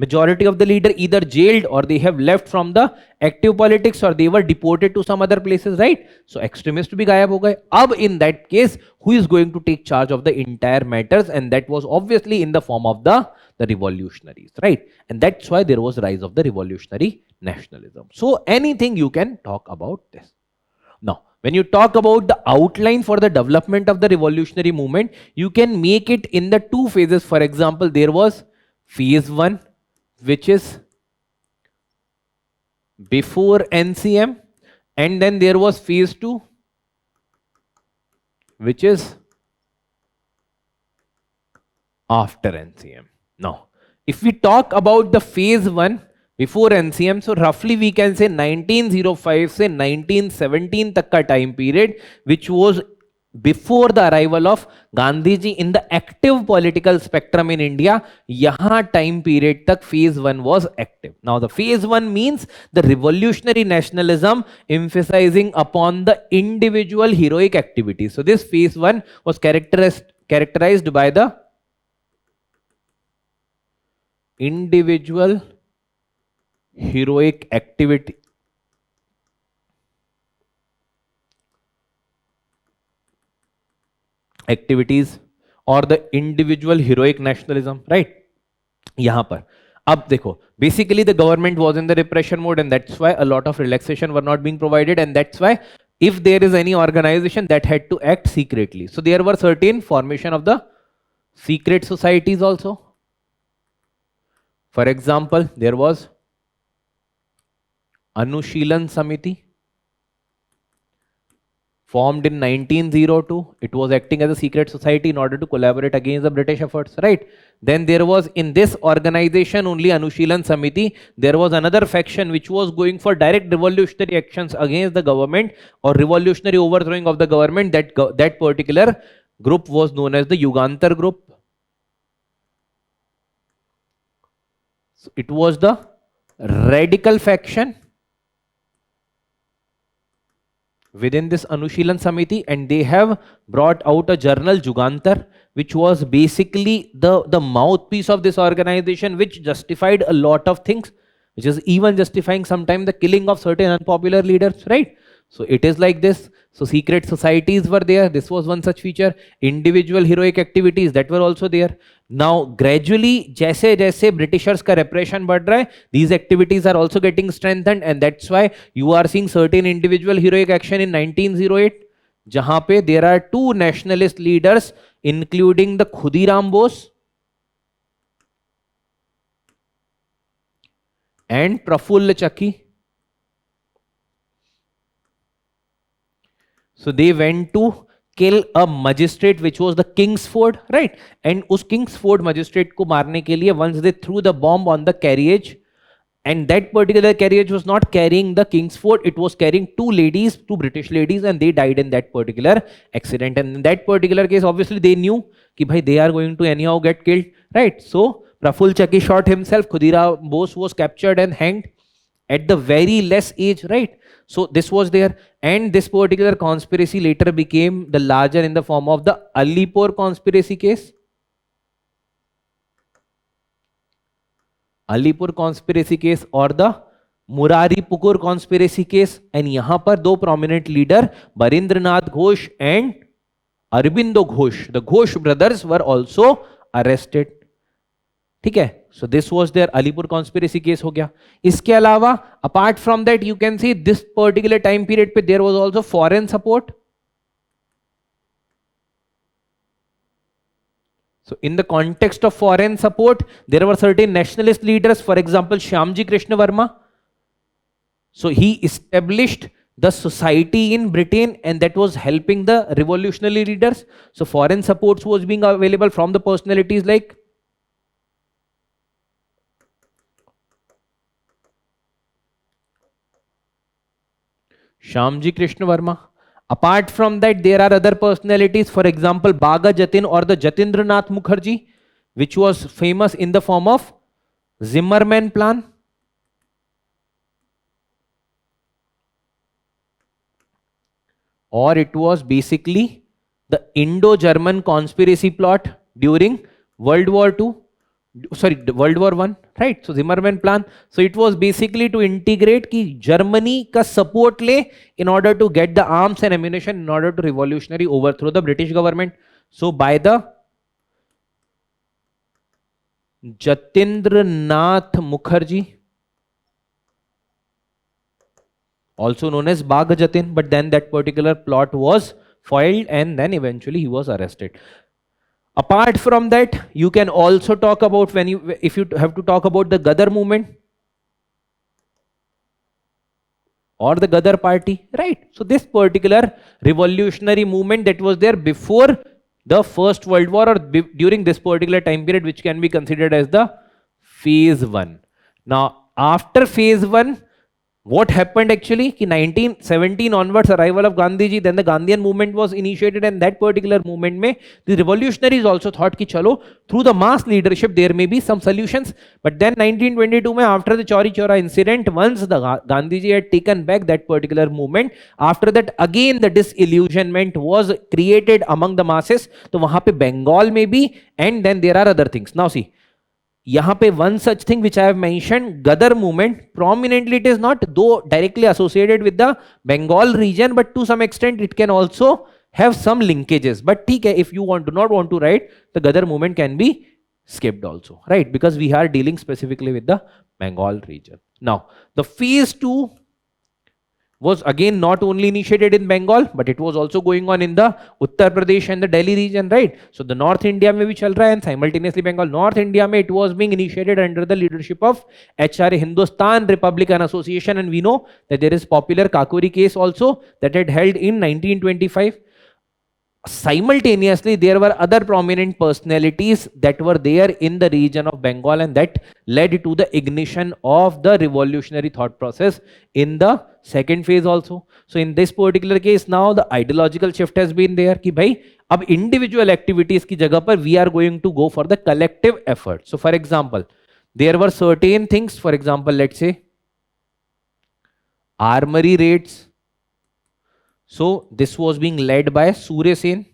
Majority of the leader either jailed or they have left from the active politics or they were deported to some other places, right? So extremists bhi gayab ho gaye. Ab in that case, who is going to take charge of the entire matters? And that was obviously in the form of the revolutionaries, right? And that's why there was rise of the revolutionary nationalism. So anything you can talk about this. Now, when you talk about the outline for the development of the revolutionary movement, you can make it in the two phases. For example, there was phase 1, which is before NCM, and then there was phase 2, which is after NCM. Now, if we talk about the phase 1 before NCM, so roughly we can say 1905 से 1917 तक का time period, which was before the arrival of Gandhi ji in the active political spectrum in India. Yahan time period tak phase 1 was active. Now the phase 1 means the revolutionary nationalism emphasizing upon the individual heroic activities. So this phase 1 was characterized by the individual heroic activities or the individual heroic nationalism, right? यहां पर अब देखो, basically the government was in the repression mode, and that's why a lot of relaxation were not being provided, and that's why if there is any organization that had to act secretly, so there were certain formation of the secret societies also. For example, there was Anushilan Samiti formed in 1902. It was acting as a secret society in order to collaborate against the British efforts, right? Then there was in this organization only Anushilan Samiti, there was another faction which was going for direct revolutionary actions against the government or revolutionary overthrowing of the government. That particular group was known as the Yugantar group. So it was the radical faction within this Anushilan Samiti, and they have brought out a journal Jugantar, which was basically the mouthpiece of this organization, which justified a lot of things, which is even justifying sometimes the killing of certain unpopular leaders, right? So it is like this. So secret societies were there. This was one such feature. Individual heroic activities that were also there. Now gradually, जैसे जैसे Britishers का repression बढ़ रहा है, these activities are also getting strengthened, and that's why you are seeing certain individual heroic action in 1908, जहाँ पे there are two nationalist leaders, including the Khudiram Bose and Prafulla Chakki. So they went to kill a magistrate which was the Kingsford, right? And उस Kingsford magistrate को मारने के लिए once they threw the bomb on the carriage, and that particular carriage was not carrying the Kingsford, it was carrying two British ladies, and they died in that particular accident. And in that particular case, obviously they knew कि भाई they are going to anyhow get killed, right? So Prafull Chakki shot himself, Khudiram Bose was captured and hanged at the very less age, right? So this was there, and this particular conspiracy later became the larger in the form of the Alipur conspiracy case. Alipur conspiracy case or the Murari Pukur conspiracy case, and यहां पर दो prominent leader Barindranath Ghosh and Aurobindo Ghosh, the Ghosh brothers were also arrested. ठीक है, so this was there Alipore conspiracy case हो गया. इसके अलावा apart from that you can see this particular time period पे there was also foreign support. So in the context of foreign support, there were certain nationalist leaders, for example, Shyamji Krishna Verma. So he established the society in Britain and that was helping the revolutionary leaders. So foreign supports was being available from the personalities like Shyamji Krishna Verma. Apart from that, there are other personalities, for example, Bhaga Jatin or the Jatindranath Mukherjee, which was famous in the form of Zimmermann Plan. Or it was basically the Indo-German conspiracy plot during World War II. Sorry, World War I, right? So Zimmermann Plan. So it was basically to integrate कि Germany का support ले in order to get the arms and ammunition in order to revolutionary overthrow the British government. So by the Jatindranath Mukherjee, also known as Bhaga Jatin, but then that particular plot was foiled and then eventually he was arrested. Apart from that, you can also talk about if you have to talk about the Gadar movement or the Gadar party, right? So this particular revolutionary movement that was there before the First World War or during this particular time period, which can be considered as the phase 1. Now, after phase 1, what happened actually? Ki 1917 onwards, arrival of Gandhiji, then the Gandhian movement was initiated, and that particular movement mein the revolutionaries also thought ki chalo through the mass leadership there may be some solutions. But then 1922 mein, after the Chauri Chaura incident, once the Gandhiji had taken back that particular movement, after that again the disillusionment was created among the masses. तो वहां पे Bengal में भी, and then there are other things. Now see, यहाँ पे one such thing which I have mentioned, Gadar movement, prominently it is not though directly associated with the Bengal region, but to some extent it can also have some linkages. But ठीक है, if you do not want to write, the Gadar movement can be skipped also, right? Because we are dealing specifically with the Bengal region. Now, the phase 2 was again not only initiated in Bengal, but it was also going on in the Uttar Pradesh and the Delhi region, right? So the North India mein bhi chal raha hai and simultaneously Bengal. North India mein it was being initiated under the leadership of HRA, Hindustan Republican Association, and we know that there is popular Kakuri case also that had held in 1925. Simultaneously, there were other prominent personalities that were there in the region of Bengal, and that led to the ignition of the revolutionary thought process in the second phase also. So in this particular case, now the ideological shift has been there कि भाई अब individual activities की जगह पर we are going to go for the collective effort. So for example, there were certain things, for example, let's say armory raids. So this was being led by Surya Sen,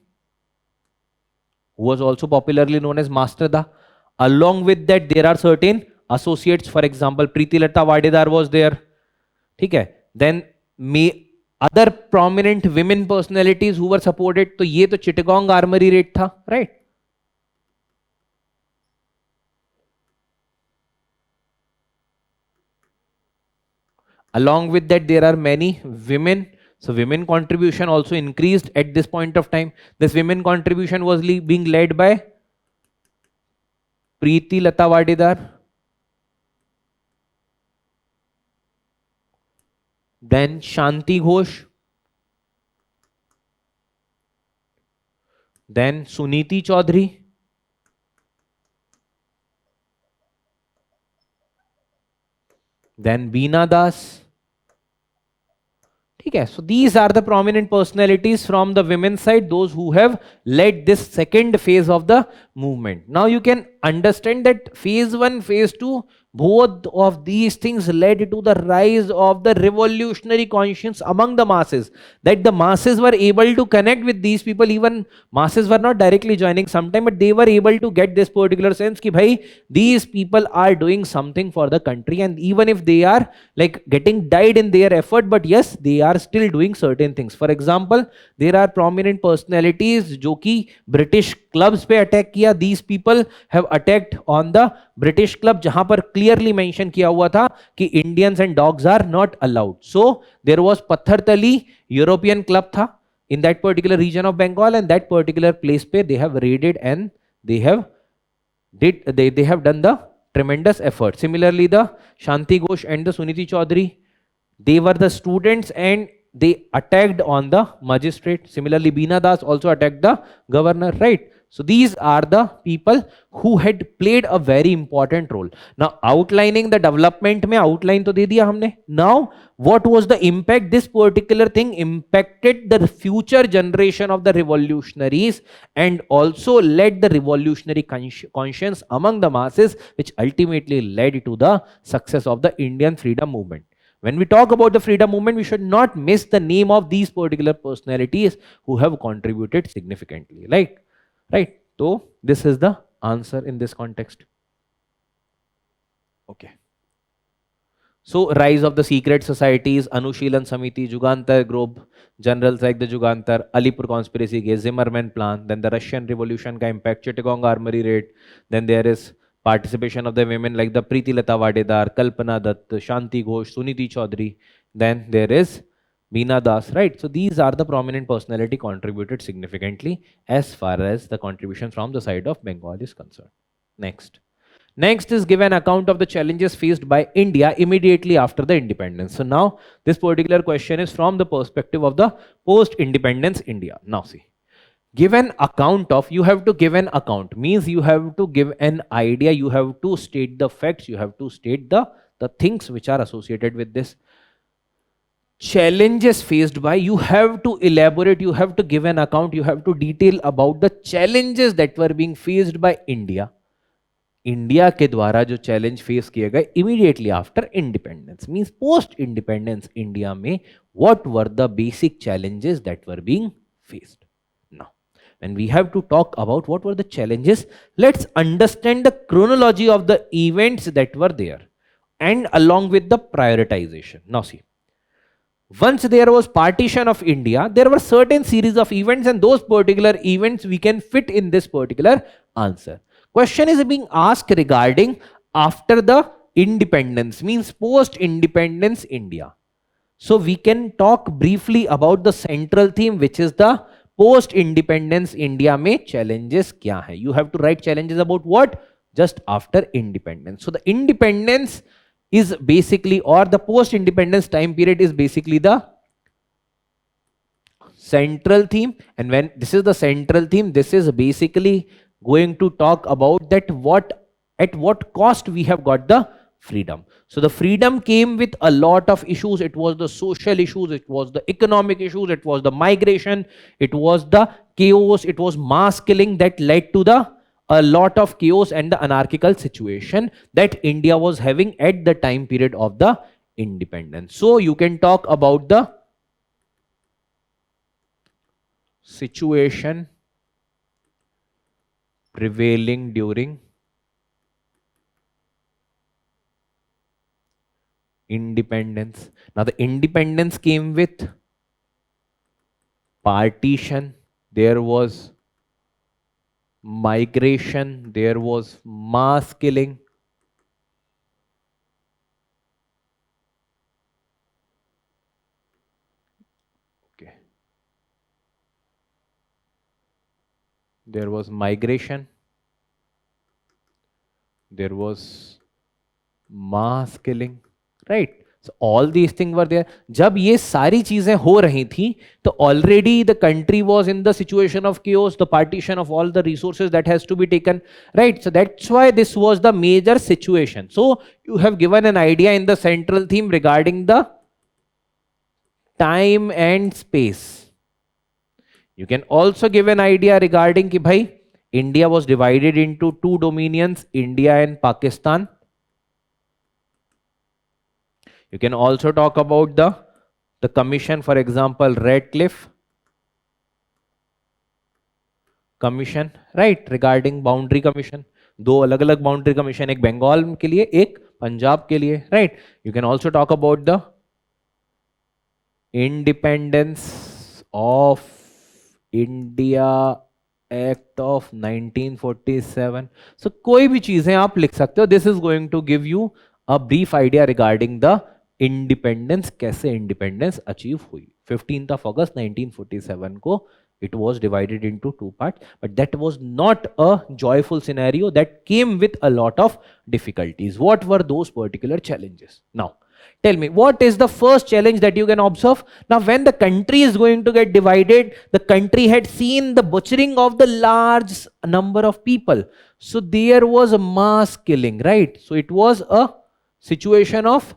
who was also popularly known as Master Da. Along with that, there are certain associates. For example, Preeti Lata Vadedar was there. Okay. Then other prominent women personalities who were supported. So ये तो Chittagong armory raid था, right? Along with that, there are many women. So women contribution also increased at this point of time. This women contribution was being led by Preeti Lata Vadedar, then Shanti Ghosh, then Suniti Chaudhary, then Beena Das. Okay, so these are the prominent personalities from the women's side, those who have led this second phase of the movement. Now you can understand that phase 1, phase 2, Both of these things led to the rise of the revolutionary conscience among the masses, that the masses were able to connect with these people. Even masses were not directly joining sometime, but they were able to get this particular sense ki bhai, these people are doing something for the country, and even if they are like getting died in their effort, but yes, they are still doing certain things. For example, there are prominent personalities जो कि British clubs पे attack किया. These people have attacked on the British club जहां पर clearly mention किया हुआ था कि Indians and dogs are not allowed. So there was Pathartali European club था in that particular region of Bengal, and that particular place पे they have raided and they have they have done the tremendous effort. Similarly, the Shanti Ghosh and the Suniti Chaudhary, they were the students and they attacked on the magistrate. Similarly, Beena Das also attacked the governor, right? So these are the people who had played a very important role. Now outlining the development में outline तो दे दिया हमने. Now what was the impact this particular thing impacted the future generation of the revolutionaries and also led the revolutionary conscience among the masses, which ultimately led to the success of the Indian freedom movement. When we talk about the freedom movement, we should not miss the name of these particular personalities who have contributed significantly. Right? So this is the answer in this context. Okay. So rise of the secret societies, Anushilan Samiti, Jugantar group, generals like the Jugantar, Alipur conspiracy case, Zimmerman plan, then the Russian Revolution ka impact, Chittagong armory raid, then there is participation of the women like the Preeti Lata Vadedar, Kalpana Dutt, Shanti Ghosh, Suniti Chaudhary, then there is Beena Das, right? So these are the prominent personality contributed significantly as far as the contribution from the side of Bengal is concerned. Next is give an account of the challenges faced by India immediately after the independence. So now this particular question is from the perspective of the post-independence India. Now see, give an account of, you have to give an account, means you have to give an idea, you have to state the facts, you have to state the things which are associated with this. Challenges faced by, you have to elaborate, you have to give an account, you have to detail about the challenges that were being faced by India. India के द्वारा जो challenge face किए गए immediately after independence, means post independence India में what were the basic challenges that were being faced. Now when we have to talk about what were the challenges, let's understand the chronology of the events that were there and along with the prioritization. Now see, once there was partition of India, there were certain series of events, and those particular events we can fit in this particular answer. Question is being asked regarding after the independence, means post independence India. So we can talk briefly about the central theme, which is the post independence India में challenges क्या है. You have to write challenges about what? Just after independence. So the independence is basically, or the post independence time period is basically the central theme. And when this is the central theme, this is basically going to talk about that at what cost we have got the freedom. So the freedom came with a lot of issues. It was the social issues, it was the economic issues, it was the migration, it was the chaos, it was mass killing that led to a lot of chaos and the anarchical situation that India was having at the time period of the independence. So you can talk about the situation prevailing during independence. Now the independence came with partition, there was migration, there was mass killing, okay, there was migration, there was mass killing, right? So all these things were there. जब ये सारी चीजें हो रही थी तो already the country was in the situation of chaos, the partition of all the resources that has to be taken, right? So that's why this was the major situation. So you have given an idea in the central theme regarding the time and space. You can also give an idea regarding कि भाई India was divided into two dominions, India and Pakistan. You can also talk about the commission, for example, Radcliffe commission, right, regarding boundary commission. दो अलग अलग boundary commission, एक बंगाल के लिए, एक पंजाब के लिए, right. You can also talk about the independence of India Act of 1947. So कोई भी चीजें आप लिख सकते हो. This is going to give you a brief idea regarding the independence, कैसे independence achieve हुई. 15th of August 1947 को it was divided into two parts, but that was not a joyful scenario. That came with a lot of difficulties. What were those particular challenges? Now, tell me, what is the first challenge that you can observe? Now, when the country is going to get divided, the country had seen the butchering of the large number of people. So there was a mass killing, right? So it was a situation of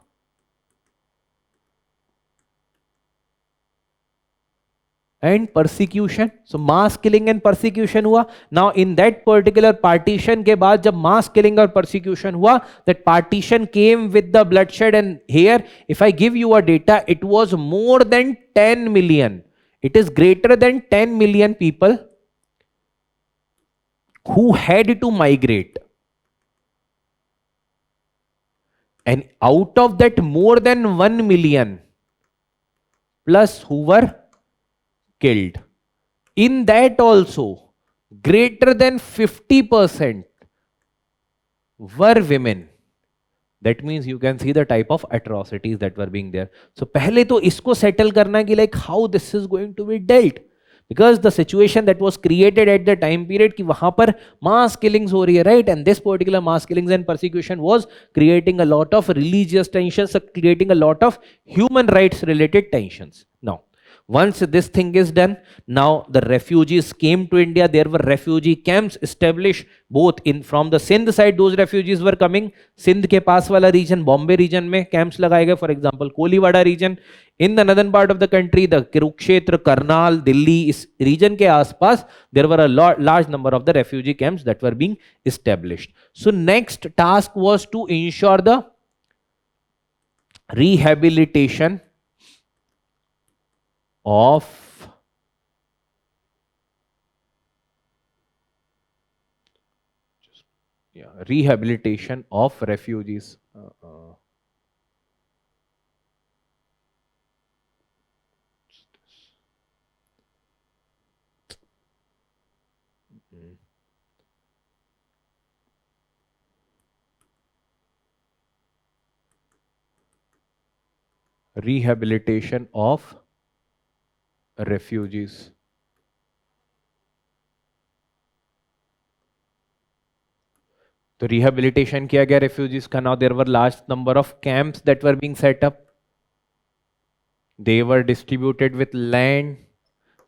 and persecution. So mass killing and persecution हुआ. Now in that particular partition के बाद जब mass killing और persecution हुआ, that partition came with the bloodshed. And here if I give you a data, it was more than 10 million. It is greater than 10 million people who had to migrate. And out of that, more than 1 million plus who were killed. In that also, greater than 50% were women. That means you can see the type of atrocities that were being there. So पहले तो इसको settle करना कि like how this is going to be dealt. Because the situation that was created at the time period कि वहां पर mass killings हो रही है, right? And this particular mass killings and persecution was creating a lot of religious tensions, creating a lot of human rights related tensions. Now, once this thing is done, now the refugees came to India. There were refugee camps established both in from the Sindh side. Those refugees were coming. Sindh के पास वाला region, Bombay region में camps लगाए गए. For example, Koliwada region. In the northern part of the country, the Kurukshetra, Karnal, Delhi, इस region के आसपास, there were a large number of the refugee camps that were being established. So next task was to ensure the rehabilitation of rehabilitation of refugees. Rehabilitation of refugees. तो rehabilitation किया गया refugees का. Now there were large number of camps that were being set up. They were distributed with land.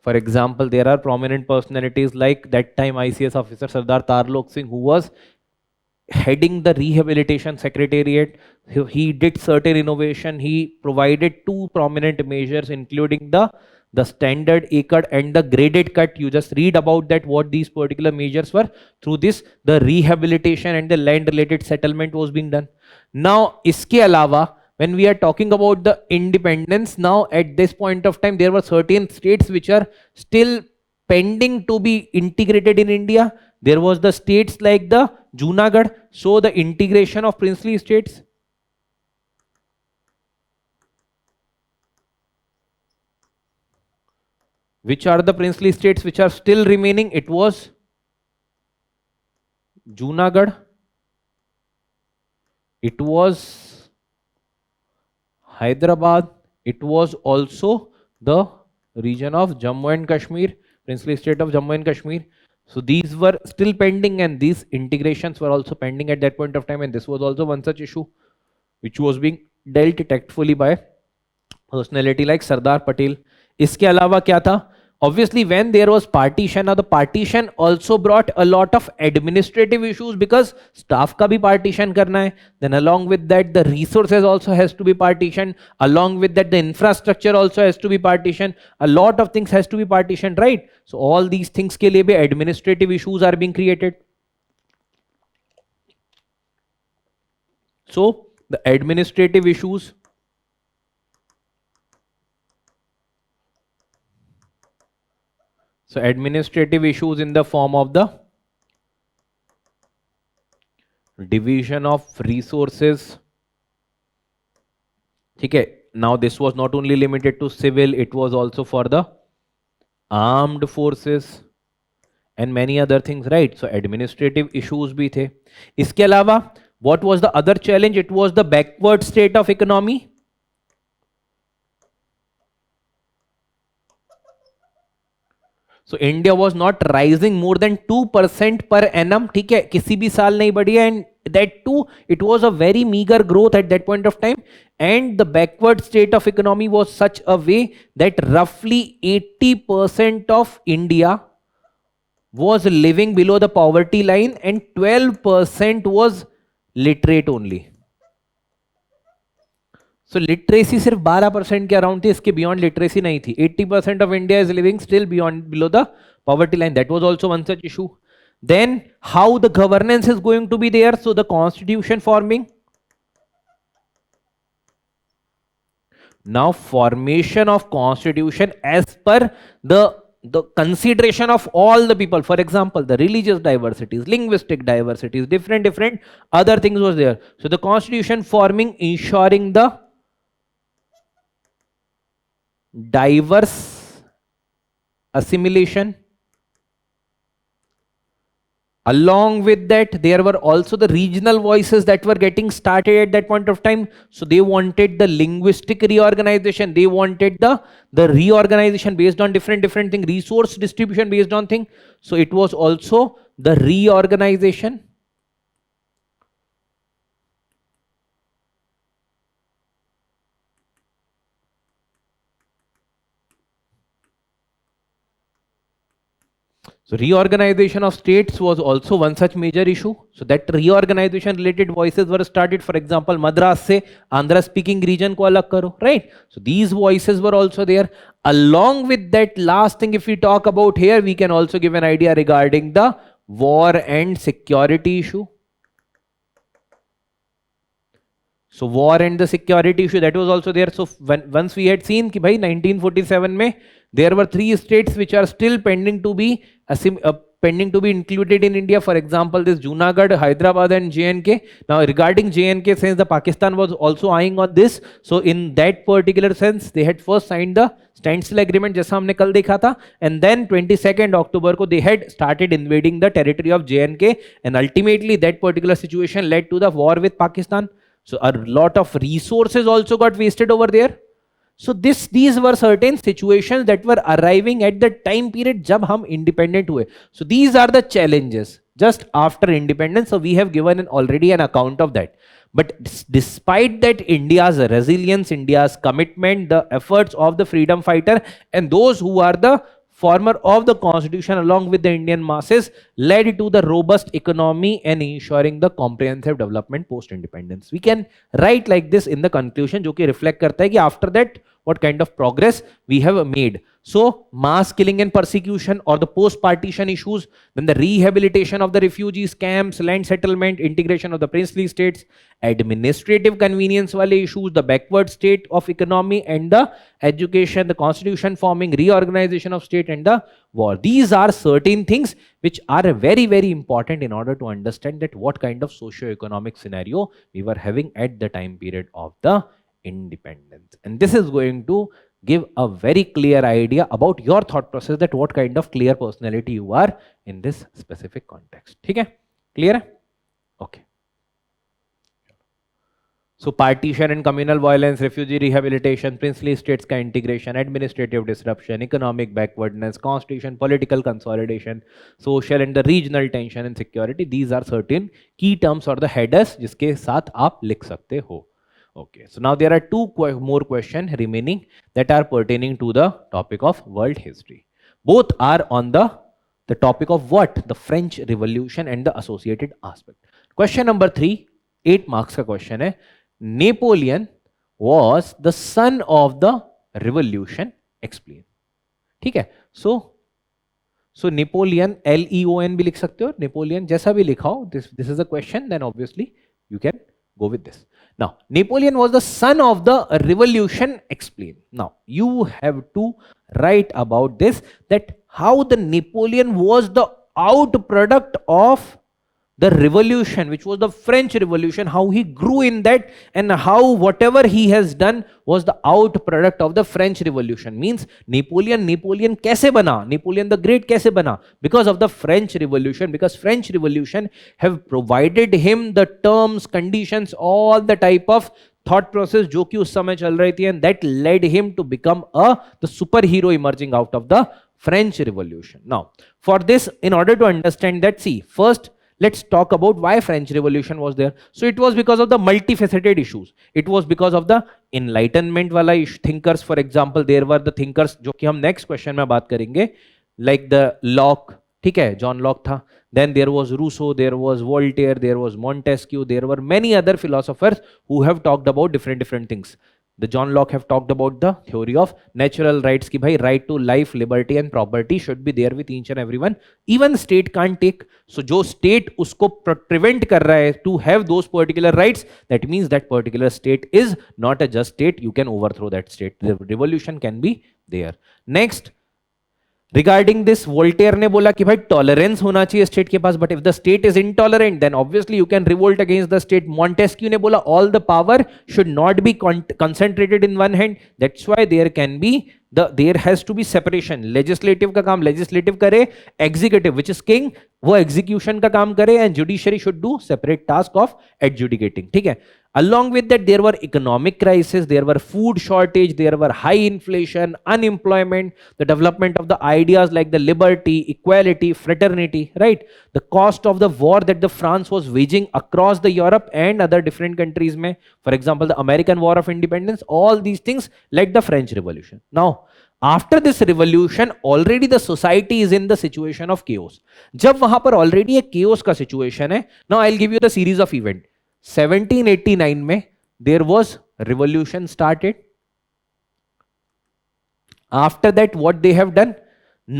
For example, there are prominent personalities like that time ICS officer Sardar Tarlok Singh, who was heading the rehabilitation secretariat. He did certain innovation. He provided two prominent measures, including the standard A-cut and the graded cut. You just read about that, what these particular measures were. Through this, the rehabilitation and the land related settlement was being done. Now, iske alawa, when we are talking about the independence, now at this point of time, there were certain states which are still pending to be integrated in India. There was the states like the Junagadh. So the integration of princely states. Which are the princely states which are still remaining? It was Junagadh. It was Hyderabad. It was also the region of Jammu and Kashmir, princely state of Jammu and Kashmir. So these were still pending, and these integrations were also pending at that point of time. And this was also one such issue which was being dealt tactfully by personality like Sardar Patel. इसके अलावा क्या था? Obviously, when there was partition, now the partition also brought a lot of administrative issues because staff का भी partition करना है. Then along with that, the resources also has to be partitioned. Along with that, the infrastructure also has to be partitioned. A lot of things has to be partitioned, right? So all these things के लिए भी administrative issues are being created. So the administrative issues So administrative issues in the form of the division of resources. Okay, now this was not only limited to civil, it was also for the armed forces and many other things, right? So administrative issues bhi the. Iske alawa, what was the other challenge? It was the backward state of economy. So India was not rising more than 2% per annum. ठीक है, किसी भी साल नहीं बढ़ी है, and that too, it was a very meager growth at that point of time. And the backward state of economy was such a way that roughly 80% of India was living below the poverty line and 12% was literate only. So literacy सिर्फ 12% के around थी, इसके beyond literacy नहीं थी. 80% of India is living still beyond below the poverty line. That was also one such issue. Then how the governance is going to be there? So the constitution forming. Now formation of constitution as per the consideration of all the people. For example, the religious diversities, linguistic diversities, different other things was there. So the constitution forming, ensuring the diverse assimilation. Along with that, there were also the regional voices that were getting started at that point of time. So they wanted the linguistic reorganization. They wanted the reorganization based on different things, resource distribution based on thing. So it was also the reorganization. So reorganization of states was also one such major issue. So that reorganization related voices were started. For example, Madras se Andhra speaking region ko alag karo, right? So these voices were also there. Along with that, last thing if we talk about here, we can also give an idea regarding the war and security issue. So war and the security issue, that was also there. So once we had seen कि भाई 1947 में there were 3 states which are still pending to be included in India. For example, this Junagadh, Hyderabad and J&K. Now regarding J&K, since the Pakistan was also eyeing on this, so in that particular sense, they had first signed the standstill agreement, जैसा हमने कल देखा था, and then 22nd October को they had started invading the territory of J&K, and ultimately that particular situation led to the war with Pakistan. So a lot of resources also got wasted over there. So these were certain situations that were arriving at the time period जब हम independent हुए. So these are the challenges just after independence. So we have given already an account of that. But despite that, India's resilience, India's commitment, the efforts of the freedom fighter and those who are the former of the constitution along with the Indian masses led to the robust economy and ensuring the comprehensive development post independence. We can write like this in the conclusion, जो कि reflect करता है कि after that what kind of progress we have made. So mass killing and persecution or the post partition issues, then the rehabilitation of the refugees camps, land settlement, integration of the princely states, administrative convenience wale issues, the backward state of economy and the education, the constitution forming, reorganization of state and the war. These are certain things which are very important in order to understand that what kind of socio-economic scenario we were having at the time period of the independence. And this is going to give a very clear idea about your thought process, that what kind of clear personality you are in this specific context. ठीक है? Clear है? Okay. So partition and communal violence, refugee rehabilitation, princely states का integration, administrative disruption, economic backwardness, constitution, political consolidation, social and the regional tension and security. These are certain key terms or the headers जिसके साथ आप लिख सकते हो. Okay, so now there are two more questions remaining that are pertaining to the topic of world history. Both are on the topic of what? The French Revolution and the associated aspect. Question number 3, 8 marks का question है. Napoleon was the son of the revolution. Explain. ठीक है? So Napoleon, Leon भी लिख सकते हो, Napoleon जैसा भी लिखा हो. This is a question. Then obviously you can go with this. Now, Napoleon was the son of the revolution. Explain. Now, you have to write about this, that how the Napoleon was the out product of the revolution, which was the French Revolution, how he grew in that, and how whatever he has done was the out product of the French Revolution. Means Napoleon kaise bana, Napoleon the Great kaise bana? Because of the French Revolution, because French Revolution have provided him the terms, conditions, all the type of thought process जो कि उस समय चल रही थी, and that led him to become the superhero emerging out of the French Revolution. Now, for this, in order to understand that, see, first let's talk about why French Revolution was there. So it was because of the multifaceted issues. It was because of the enlightenment wala thinkers. For example, there were the thinkers जो कि हम next question में बात करेंगे, like the Locke, ठीक है, John Locke था. Then there was Rousseau, there was Voltaire, there was Montesquieu, there were many other philosophers who have talked about different things. The John Locke have talked about the theory of natural rights कि भाई right to life, liberty and property should be there with each and everyone. Even state can't take. So जो state उसको prevent कर रहा है to have those particular rights, that means that particular state is not a just state. You can overthrow that state. The revolution can be there. Next, regarding this Voltaire ने बोला कि भाई tolerance होना चाहिए state के पास, but if the state is intolerant then obviously you can revolt against the state. Montesquieu ने बोला all the power should not be concentrated in one hand, that's why there can be there has to be separation. Legislative का काम legislative करे, executive which is king वो execution का काम करे, and judiciary should do separate task of adjudicating. ठीक है. Along with that, there were economic crises, there were food shortage, there were high inflation, unemployment, the development of the ideas like the liberty, equality, fraternity, right? The cost of the war that the France was waging across the Europe and other different countries mein, for example, the American War of Independence, all these things led the French Revolution. Now, after this revolution, already the society is in the situation of chaos. जब वहां पर already एक chaos का situation है, now I'll give you the series of event. 1789 में there was revolution started. After that, what they have done?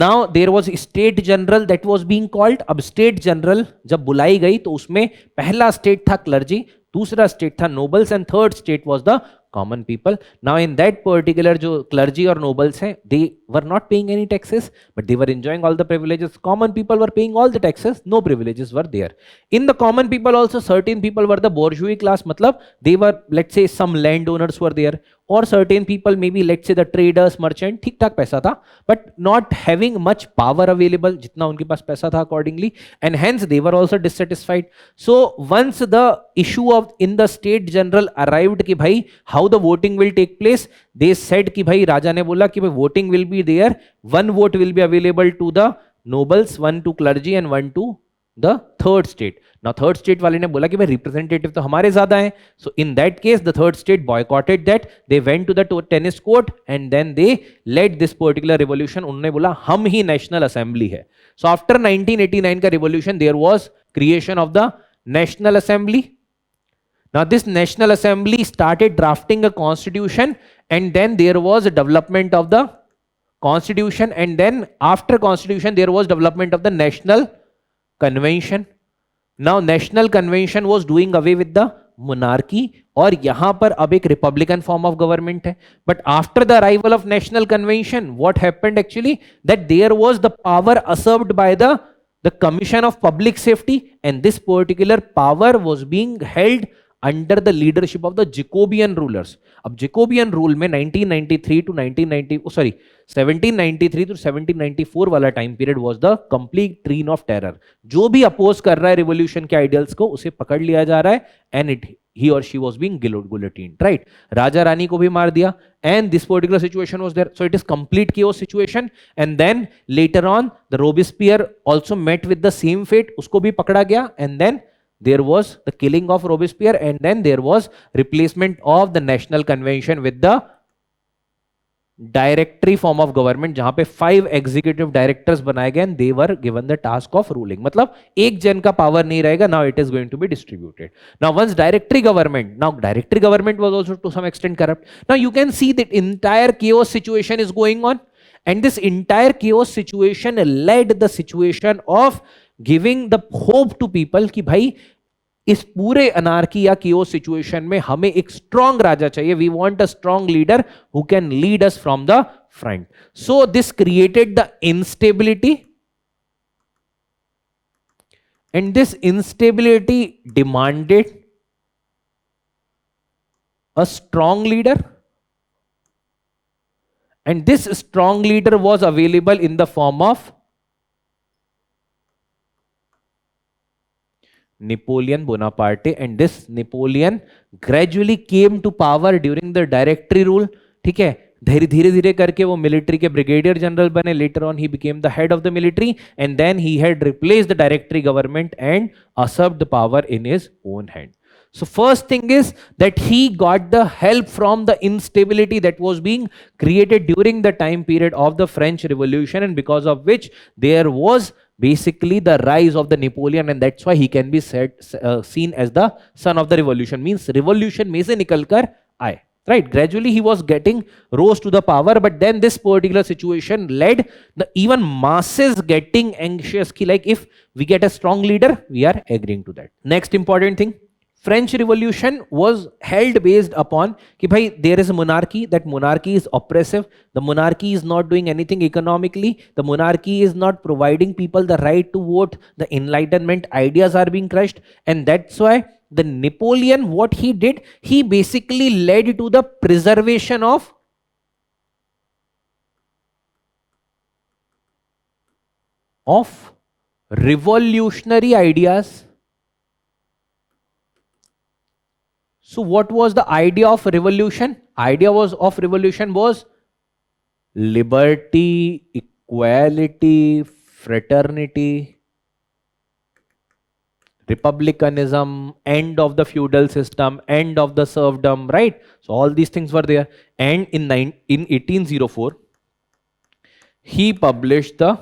Now there was state general that was being called. अब state general जब बुलाई गई तो उसमें पहला state था clergy, दूसरा state था nobles, and third state was the common people. Now in that particular जो clergy और nobles हैं, they were not paying any taxes, but they were enjoying all the privileges. Common people were paying all the taxes, no privileges were there. In the common people also, certain people were the bourgeois class, मतलब they were, let's say, some landowners were there, or certain people, maybe let's say the traders, merchant, ठीक ठाक पैसा था, but not having much power available, जितना उनके पास पैसा था accordingly, and hence they were also dissatisfied. So once the issue of in the state general arrived कि भाई how the voting will take place, they said कि भाई राजा ने बोला कि भाई voting will be there, one vote will be available to the nobles, one to clergy and one to the third state. Now third state वाले ने बोला कि भाई representative तो हमारे ज्यादा हैं. So in that case the third state boycotted that. They went to the tennis court and then they led this particular revolution. उन्होंने बोला हम ही national assembly है. So after 1989 का revolution there was creation of the national assembly. Now this national assembly started drafting a constitution, and then there was a development of the constitution, and then after constitution there was development of the national convention. Now national convention was doing away with the monarchy, और यहां पर अब एक republican form of government है. But after the arrival of national convention, what happened actually, that there was the power usurped by the commission of public safety, and this particular power was being held under the leadership of the Jacobean rulers. अब Jacobean rule में 1793 to 1794 वाला time period was the complete reign of terror. जो भी oppose कर रहा है revolution के ideals को, उसे पकड़ लिया जा रहा है, and he or she was being guillotined, right? Raja Rani को भी मार दिया, and this particular situation was there. So it is complete chaos situation. And then later on the Robespierre also met with the same fate, उसको भी पकड़ा गया, and then there was the killing of Robespierre, and then there was replacement of the national convention with the directory form of government, जहां पे 5 executive directors बनाए गए, and they were given the task of ruling. मतलब एक जन का power नहीं रहेगा. Now it is going to be distributed. Now once directory government was also to some extent corrupt. Now you can see that entire chaos situation is going on, and this entire chaos situation led the situation of giving the hope to people कि भाई इस पूरे anarchy या chaos situation में हमें एक strong राजा चाहिए. We want a strong leader who can lead us from the front. So this created the instability, and this instability demanded a strong leader, and this strong leader was available in the form of Napoleon Bonaparte. And this Napoleon gradually came to power during the directory rule. ठीक है, धीरे धीरे धीरे करके वो military के brigadier general बने. Later on he became the head of the military, and then he had replaced the directory government and usurped the power in his own hand. So first thing is that he got the help from the instability that was being created during the time period of the French Revolution, and because of which there was basically the rise of the Napoleon, and that's why he can be seen as the son of the revolution. Means revolution में से निकल कर आए. Right, gradually he was getting rose to the power, but then this particular situation led the even masses getting anxious ki like if we get a strong leader, we are agreeing to that. Next important thing, French Revolution was held based upon कि भाई there is a monarchy, that monarchy is oppressive, the monarchy is not doing anything economically, the monarchy is not providing people the right to vote, the enlightenment ideas are being crushed, and that's why the Napoleon, what he did, he basically led to the preservation of revolutionary ideas. So what was the idea of revolution? Idea of revolution was liberty, equality, fraternity, republicanism, end of the feudal system, end of the serfdom, right? So all these things were there. And in 1804, he published the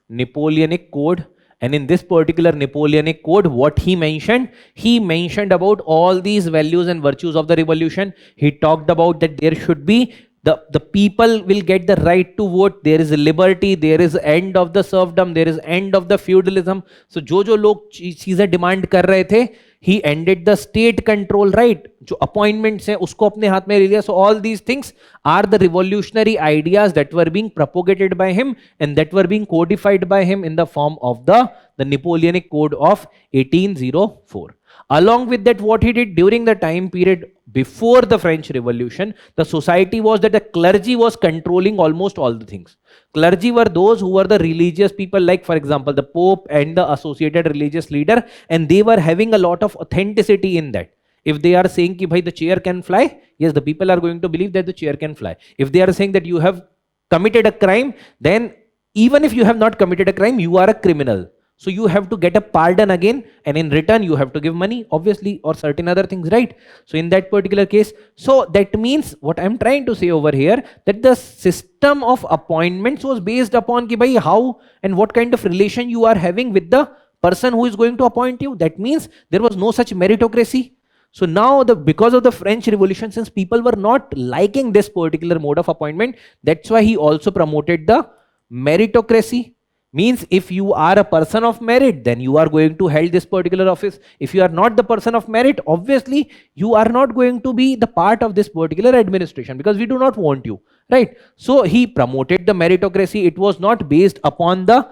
Napoleonic Code. And in this particular Napoleonic Code, what he mentioned about all these values and virtues of the revolution. He talked about that there should be the people will get the right to vote, there is liberty, there is end of the serfdom, there is end of the feudalism. So जो लोग चीजें demand कर रहे थे, he ended the state control, right? जो appointments हैं उसको अपने हाथ में ले लिया. So all these things are the revolutionary ideas that were being propagated by him and that were being codified by him in the form of the Napoleonic Code of 1804. Along with that, what he did during the time period before the French Revolution, the society was that the clergy was controlling almost all the things. Clergy were those who were the religious people, like for example the Pope and the associated religious leader, and they were having a lot of authenticity in that. If they are saying ki bhai the chair can fly, yes, the people are going to believe that the chair can fly. If they are saying that you have committed a crime, then even if you have not committed a crime, you are a criminal. So you have to get a pardon again, and in return you have to give money, obviously, or certain other things, right? So in that particular case, so that means what I'm trying to say over here, that the system of appointments was based upon ki bhai how and what kind of relation you are having with the person who is going to appoint you. That means there was no such meritocracy. So now because of the French Revolution, since people were not liking this particular mode of appointment, that's why he also promoted the meritocracy. Means if you are a person of merit, then you are going to hold this particular office. If you are not the person of merit, obviously you are not going to be the part of this particular administration, because we do not want you, right? So he promoted the meritocracy. It was not based upon the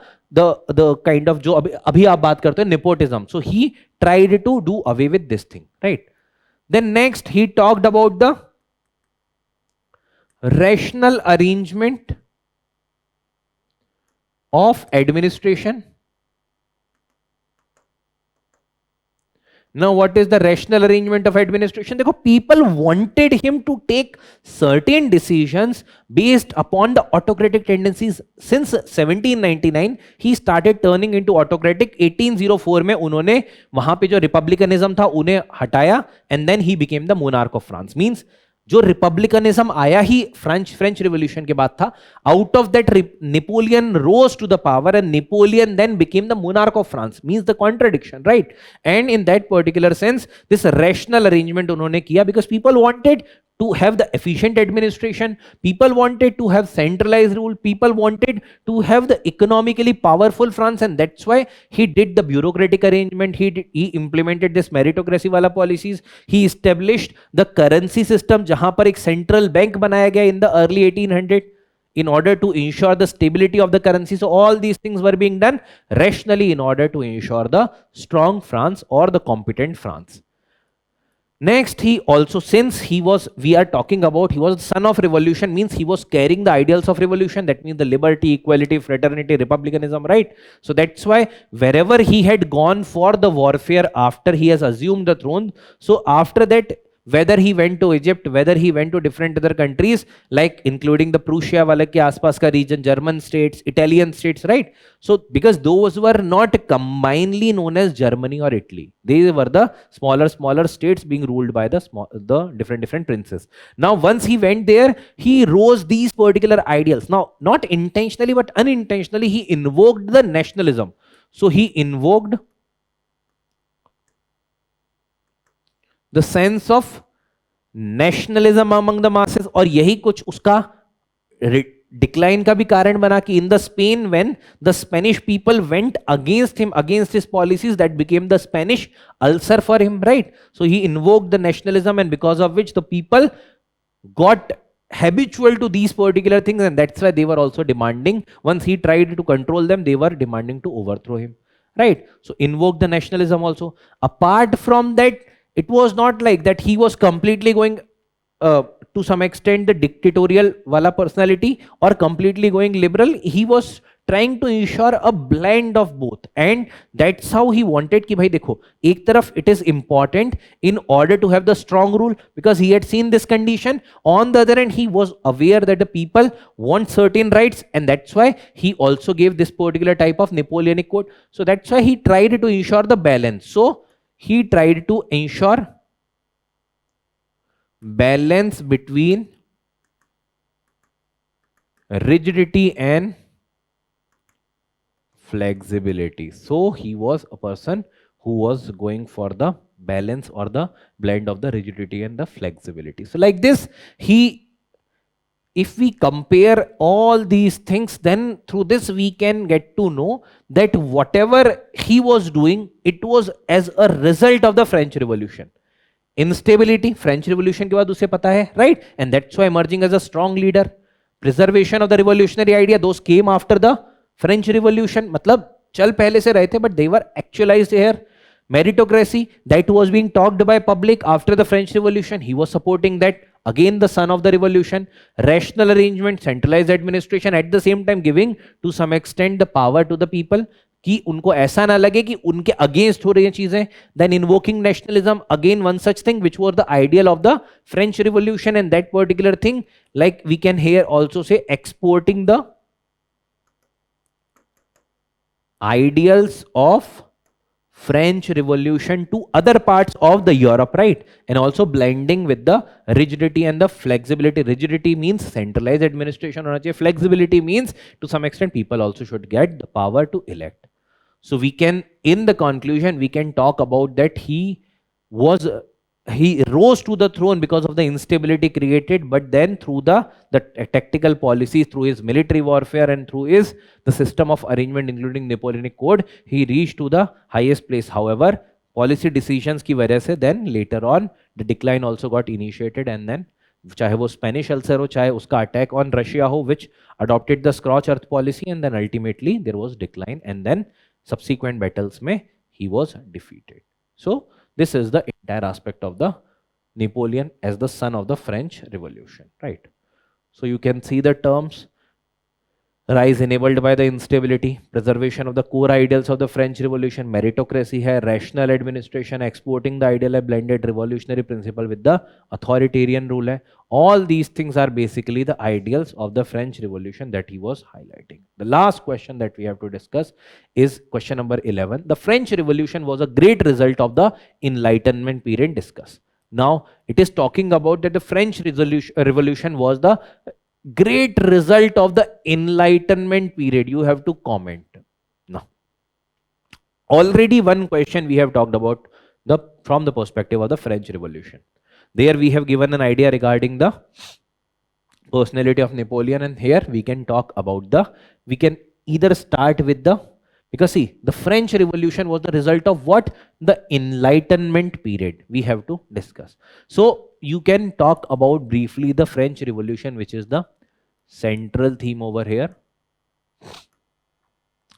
kind of jo abhi aap baat karte hain, nepotism. So he tried to do away with this thing, right? Then next he talked about the rational arrangement of administration. Now what is the rational arrangement of administration? देखो, people wanted him to take certain decisions based upon the autocratic tendencies. Since 1799 he started turning into autocratic. 1804 में उन्होंने वहां पे जो republicanism था उन्हें हटाया, and then he became the monarch of France. Means जो रिपब्लिकनिज्म आया ही फ्रेंच रिवॉल्यूशन के बाद था, out of that Napoleon rose to the power and Napoleon then became the monarch of France. Means the contradiction, right? And in that particular sense this rational arrangement उन्होंने किया, because people wanted to have the efficient administration. People wanted to have centralized rule. People wanted to have the economically powerful France, and that's why he did the bureaucratic arrangement. He implemented this meritocracy wala policies. He established the currency system, जहां पर एक central bank बनाया गया in the early 1800 in order to ensure the stability of the currency. So all these things were being done rationally in order to ensure the strong France or the competent France. Next, he also, since he was, we are talking about, he was the son of revolution, means he was carrying the ideals of revolution. That means the liberty, equality, fraternity, republicanism, right? So that's why wherever he had gone for the warfare after he has assumed the throne, so after that, whether he went to Egypt, whether he went to different other countries, like including the Prussia wala ke aspas ka region, German states, Italian states, right? So because those were not combinedly known as Germany or Italy, they were the smaller states being ruled by the different princes. Now once he went there, he rose these particular ideals. Now not intentionally but unintentionally, he invoked the nationalism. So he invoked the sense of nationalism among the masses, और यही कुछ उसका decline का भी कारण बना कि in the Spain, when the Spanish people went against him, against his policies, that became the Spanish ulcer for him, right? So he invoked the nationalism, and because of which the people got habitual to these particular things, and that's why they were also demanding, once he tried to control them, they were demanding to overthrow him, right? So invoke the nationalism also. Apart from that, it was not like that he was completely going to some extent the dictatorial wala personality or completely going liberal. He was trying to ensure a blend of both, and that's how he wanted कि भाई देखो, एक तरफ it is important in order to have the strong rule, because he had seen this condition. On the other hand, he was aware that the people want certain rights, and that's why he also gave this particular type of Napoleonic code. So that's why he tried to ensure the balance. So he tried to ensure balance between rigidity and flexibility. So he was a person who was going for the balance or the blend of the rigidity and the flexibility. So like this, if we compare all these things, then through this we can get to know that whatever he was doing, it was as a result of the French Revolution. Instability, French Revolution के बाद उसे पता है, right? And that's why emerging as a strong leader. Preservation of the revolutionary idea, those came after the French Revolution. मतलब चल पहले से रहे थे, but they were actualized here. Meritocracy, that was being talked by public after the French Revolution. He was supporting that. Again, the son of the revolution. Rational arrangement, centralized administration, at the same time giving to some extent the power to the people, कि उनको ऐसा ना लगे कि उनके against हो रही हैं चीजें. Then invoking nationalism, again one such thing which was the ideal of the French Revolution, and that particular thing, like we can here also say, exporting the ideals of French Revolution to other parts of the Europe, right? And also blending with the rigidity and the flexibility. Rigidity means centralized administration hona chahiye. Flexibility means to some extent people also should get the power to elect. So we can, in the conclusion, we can talk about that he rose to the throne because of the instability created, but then through the tactical policies, through his military warfare, and through the system of arrangement, including Napoleonic Code, he reached to the highest place. However, policy decisions की वजह से then later on the decline also got initiated, and then चाहे वो Spanish ulcer हो, चाहे उसका attack on Russia हो, which adopted the scorched earth policy, and then ultimately there was decline, and then subsequent battles में he was defeated. So this is the entire aspect of the Napoleon as the son of the French Revolution, right? So you can see the terms: rise enabled by the instability, preservation of the core ideals of the French Revolution, meritocracy है, rational administration, exporting the ideal है, blended revolutionary principle with the authoritarian rule है. All these things are basically the ideals of the French Revolution that he was highlighting. The last question that we have to discuss is question number 11. The French Revolution was a great result of the Enlightenment period discussed. Now it is talking about that the French Revolution was the great result of the Enlightenment period. You have to comment. Now, already one question we have talked about from the perspective of the French Revolution. There we have given an idea regarding the personality of Napoleon, and here we can talk about we can either start with because see, the French Revolution was the result of what? The Enlightenment period we have to discuss. So you can talk about briefly the French Revolution, which is the central theme over here.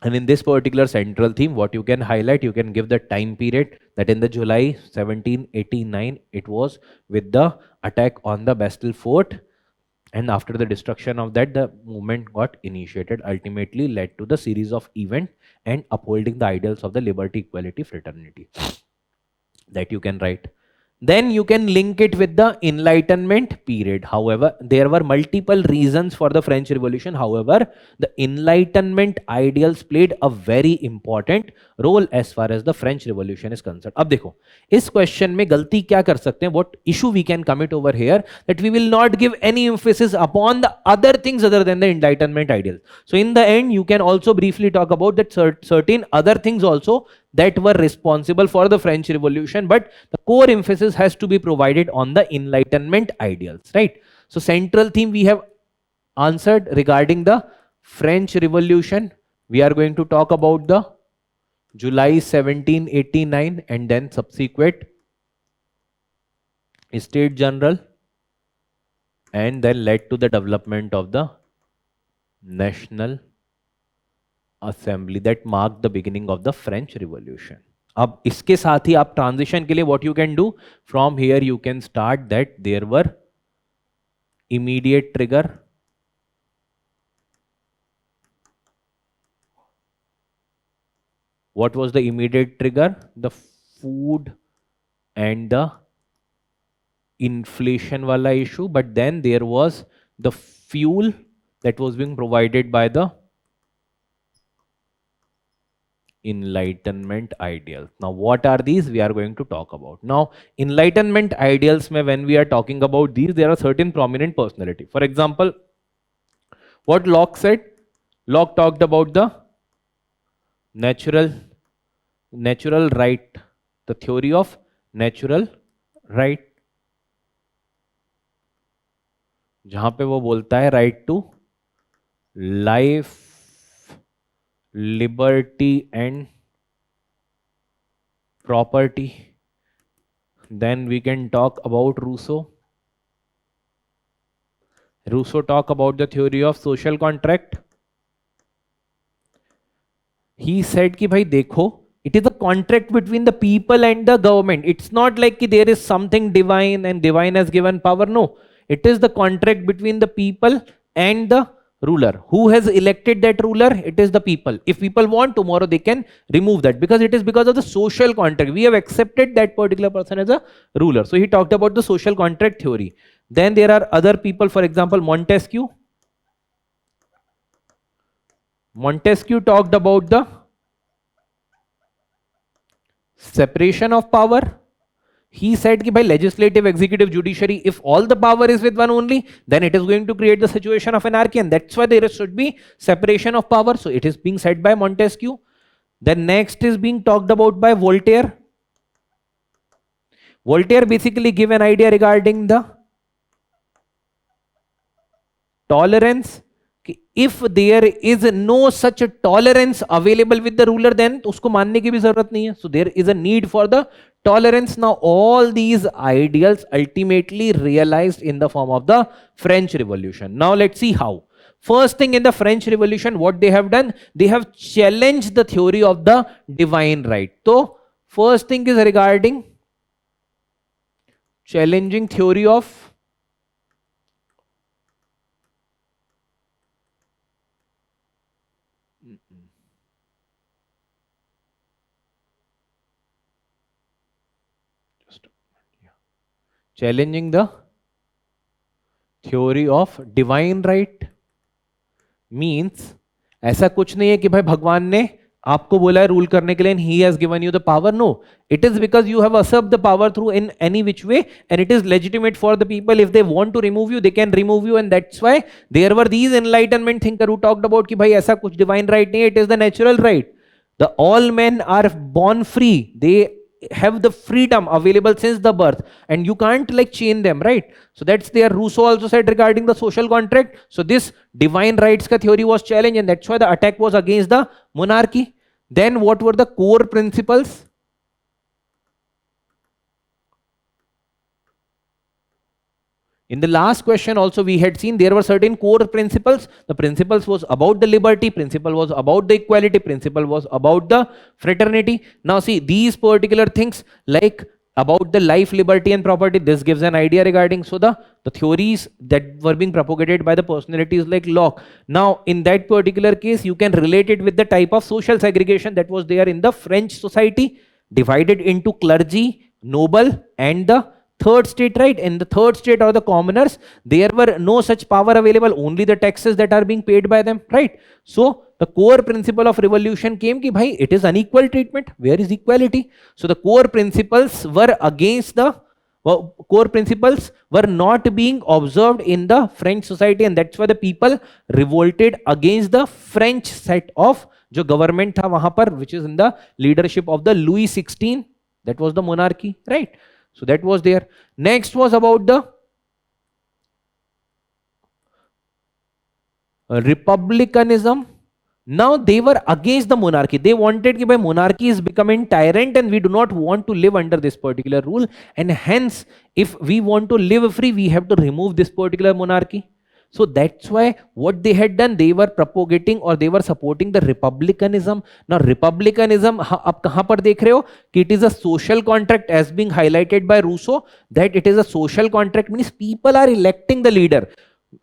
And in this particular central theme, what you can highlight, you can give the time period that in the July 1789, it was with the attack on the Bastille Fort. And after the destruction of that, the movement got initiated, ultimately led to the series of events and upholding the ideals of the liberty, equality, fraternity. That you can write. Then you can link it with the Enlightenment period. However, there were multiple reasons for the French Revolution. However, the Enlightenment ideals played a very important role as far as the French Revolution is concerned. अब देखो, इस question में गलती क्या कर सकते हैं? What issue we can commit over here? That we will not give any emphasis upon the other things other than the Enlightenment ideals. So in the end, you can also briefly talk about that certain other things also that were responsible for the French Revolution, but the core emphasis has to be provided on the Enlightenment ideals, right? So central theme we have answered regarding the French Revolution. We are going to talk about the July 1789 and then subsequent State General, and then led to the development of the National Assembly that marked the beginning of the French Revolution. अब इसके साथ ही आप transition के लिए what you can do from here, you can start that there were immediate trigger, what was the immediate trigger? The food and the inflation wala issue, but then there was the fuel that was being provided by the Enlightenment ideals. Now what are these? We are going to talk about. Now Enlightenment ideals mein, when we are talking about these, there are certain prominent personality. For example, what Locke said? Locke talked about the natural right, the theory of natural right, जहां पे वो बोलता है right to life, liberty and property. Then we can talk about Rousseau. Rousseau talk about the theory of social contract. He said कि भाई देखो, it is a contract between the people and the government. It's not like कि there is something divine and divine has given power. No, it is the contract between the people and the ruler. Who has elected that ruler? It is the people. If people want, tomorrow they can remove that, because it is because of the social contract. We have accepted that particular person as a ruler. So he talked about the social contract theory. Then there are other people, for example, Montesquieu. Montesquieu talked about the separation of power. He said कि भाई legislative, executive, judiciary, if all the power is with one only, then it is going to create the situation of anarchy, and that's why there should be separation of power. So it is being said by Montesquieu. Then next is being talked about by Voltaire. Voltaire basically gave an idea regarding the tolerance. If there is no such a tolerance available with the ruler, then उसको मानने की भी जरूरत नहीं है. So there is a need for the tolerance. Now all these ideals ultimately realized in the form of the French Revolution. Now let's see how. First thing, in the French Revolution, what they have done, they have challenged the theory of the divine right. So first thing is regarding challenging theory of challenging the theory of divine right. Means ऐसा कुछ नहीं है कि भाई भगवान ने आपको बोला है रूल करने के लिए and he has given you the power. No, it is because you have usurped the power through in any which way, and it is legitimate for the people. If they want to remove you, they can remove you, and that's why there were these enlightenment thinkers who talked about कि भाई ऐसा कुछ divine right नहीं है, it is the natural right. The all men are born free. They have the freedom available since the birth, and you can't like chain them, right? So that's there. Rousseau also said regarding the social contract. So this divine rights ka theory was challenged, and that's why the attack was against the monarchy. Then what were the core principles? In the last question also we had seen there were certain core principles. The principles was about the liberty, principle was about the equality, principle was about the fraternity. Now see these particular things like about the life, liberty and property, this gives an idea regarding, so the theories that were being propagated by the personalities like Locke. Now in that particular case you can relate it with the type of social segregation that was there in the French society, divided into clergy, noble and the third state, right? In the third state or the commoners, there were no such power available, only the taxes that are being paid by them, right? So the core principle of revolution came ki bhai, it is unequal treatment. Where is equality? So the core principles were against the core principles were not being observed in the French society, and that's why the people revolted against the French set of जो government था वहां पर, which is in the leadership of the Louis XVI, that was the monarchy, right? So that was there. Next was about the republicanism. Now they were against the monarchy. They wanted that monarchy is becoming tyrant and we do not want to live under this particular rule, and hence if we want to live free we have to remove this particular monarchy. So that's why what they had done, they were propagating or they were supporting the republicanism. Now republicanism आप कहाँ पर देख रहे हो कि it is a social contract as being highlighted by Rousseau, that it is a social contract means people are electing the leader.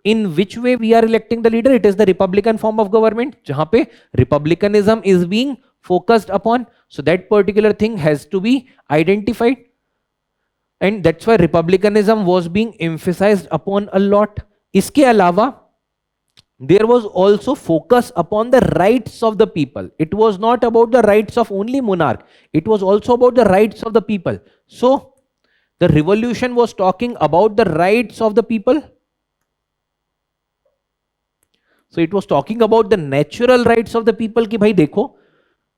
In which way we are electing the leader? It is the republican form of government जहाँ पे republicanism is being focused upon. So that particular thing has to be identified, and that's why republicanism was being emphasized upon a lot. इसके अलावा there was also focus upon the rights of the people. It was not about the rights of only monarch, it was also about the rights of the people. So the revolution was talking about the rights of the people. So it was talking about the natural rights of the people कि भाई देखो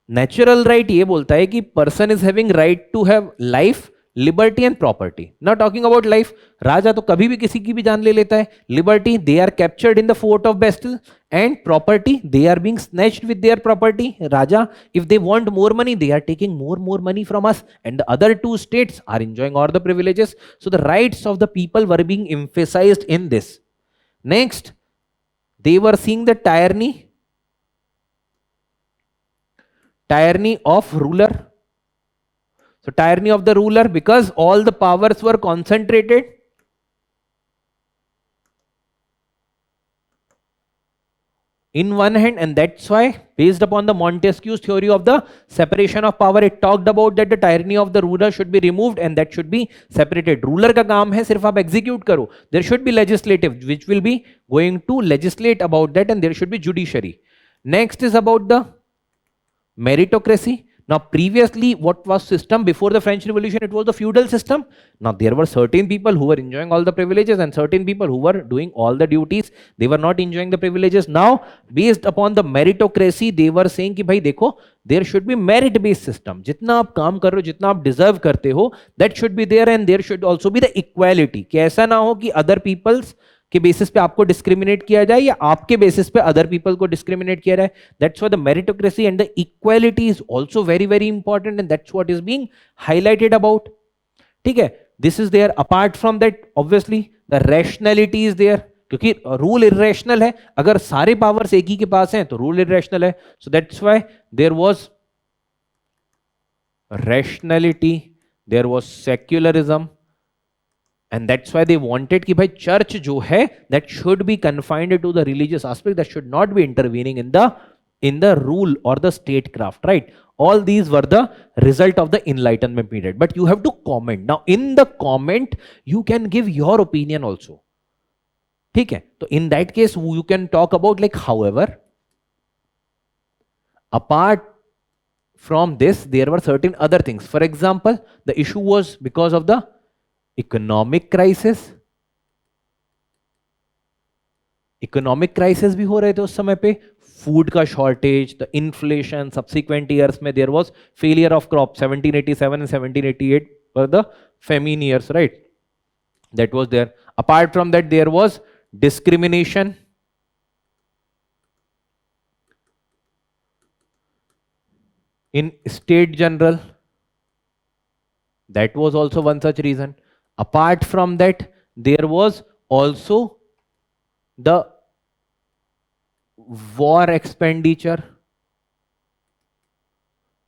natural right ये बोलता है कि person is having right to have life, liberty and property. Now talking about life, राजा तो कभी भी किसी की भी जान ले लेता है. Liberty, they are captured in the fort of Bastille, and property, they are being snatched with their property. Raja, if they want more money, they are taking more money from us, and the other two states are enjoying all the privileges. So the rights of the people were being emphasized in this. Next, they were seeing the tyranny of ruler. So tyranny of the ruler, because all the powers were concentrated in one hand, and that's why based upon the Montesquieu's theory of the separation of power, it talked about that the tyranny of the ruler should be removed and that should be separated. Ruler का काम है सिर्फ आप execute करो. There should be legislative which will be going to legislate about that, and there should be judiciary. Next is about the meritocracy. Now previously what was system before the French Revolution? It was the feudal system. Now there were certain people who were enjoying all the privileges and certain people who were doing all the duties. They were not enjoying the privileges. Now based upon the meritocracy, they were saying कि भाई देखो, there should be merit based system. जितना आप काम कर रहे हो, जितना आप deserve करते हो, that should be there, and there should also be the equality. कि ऐसा ना हो कि other people's के बेसिस पे आपको डिस्क्रिमिनेट किया जाए या आपके बेसिस पे अदर पीपल को डिस्क्रिमिनेट किया जाए. That's why the meritocracy and the equality is also very very important, and that's what is being highlighted about. ठीक है, this is there. Apart from that obviously the rationality is there, क्योंकि rule irrational है. अगर सारे powers एक ही के पास हैं तो रूल इरेशनल है. So that's why there was rationality, there was secularism, and that's why they wanted कि भाई church जो है that should be confined to the religious aspect, that should not be intervening in the rule or the statecraft, right? All these were the result of the enlightenment period, but you have to comment. Now in the comment you can give your opinion also. ठीक है, तो in that case you can talk about like, however apart from this there were certain other things. For example, the issue was because of the economic crisis, economic crisis भी हो रहे थे उस समय पे, फूड का shortage, the inflation, subsequent years में there was failure of crop, 1787 and 1788 were the famine years, right? That was there. Apart from that, there was discrimination in state general. That was also one such reason. Apart from that, there was also the war expenditure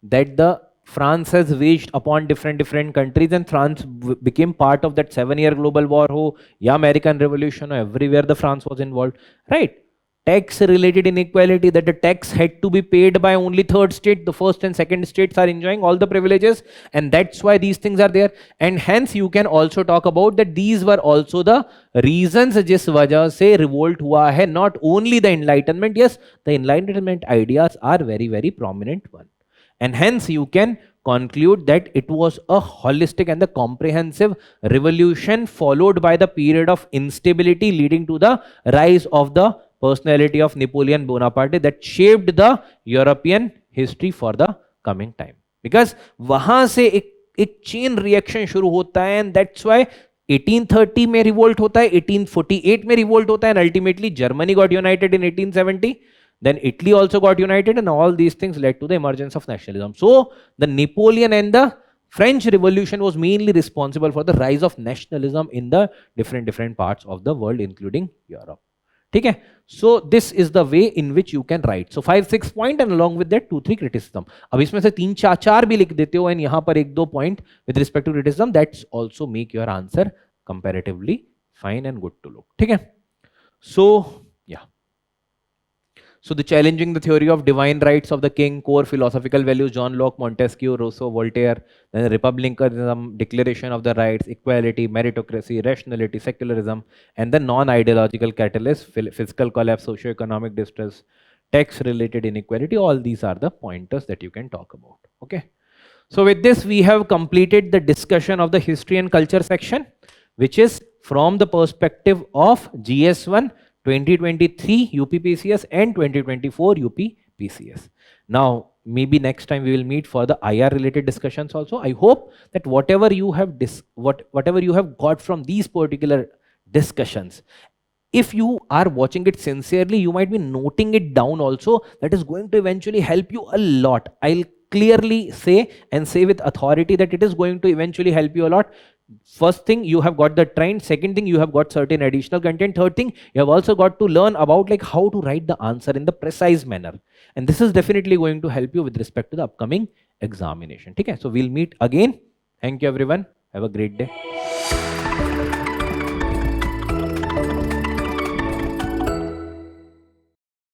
that the France has waged upon different countries, and France became part of that 7-year global war ho, ya American Revolution, or everywhere the France was involved, right? Tax related inequality, that the tax had to be paid by only third state, the first and second states are enjoying all the privileges, and that's why these things are there. And hence you can also talk about that these were also the reasons jis wajah se revolt hua hai. Not only the enlightenment, yes, the enlightenment ideas are very prominent one. And hence you can conclude that it was a holistic and the comprehensive revolution followed by the period of instability leading to the rise of the personality of Napoleon Bonaparte that shaped the European history for the coming time. Because वहां से एक chain reaction शुरू होता है, and that's why 1830 में revolt होता है, 1848 में revolt होता है, and ultimately Germany got united in 1870. Then Italy also got united, and all these things led to the emergence of nationalism. So the Napoleon and the French Revolution was mainly responsible for the rise of nationalism in the different parts of the world, including Europe. ठीक है? So this is the way in which you can write. So 5-6 point, and along with that 2-3 criticism. अब इसमें से 3-4 भी लिख देते हो, and यहाँ पर 1-2 point with respect to criticism. That's also make your answer comparatively fine and good to look. ठीक है? So yeah. So the challenging the theory of divine rights of the king, core philosophical values, John Locke, Montesquieu, Rousseau, Voltaire, then republicanism, declaration of the rights, equality, meritocracy, rationality, secularism, and the non-ideological catalyst, fiscal collapse, socio-economic distress, tax-related inequality. All these are the pointers that you can talk about. Okay. So with this, we have completed the discussion of the history and culture section, which is from the perspective of GS1, 2023 UPPCS and 2024 UPPCS. Now, maybe next time we will meet for the IR related discussions also. I hope that whatever you have got from these particular discussions, if you are watching it sincerely, you might be noting it down also. That is going to eventually help you a lot. I'll clearly say and say with authority that it is going to eventually help you a lot. First thing, you have got the trend. Second thing, you have got certain additional content. Third thing, you have also got to learn about like how to write the answer in the precise manner. And this is definitely going to help you with respect to the upcoming examination. Okay, so we'll meet again. Thank you everyone. Have a great day.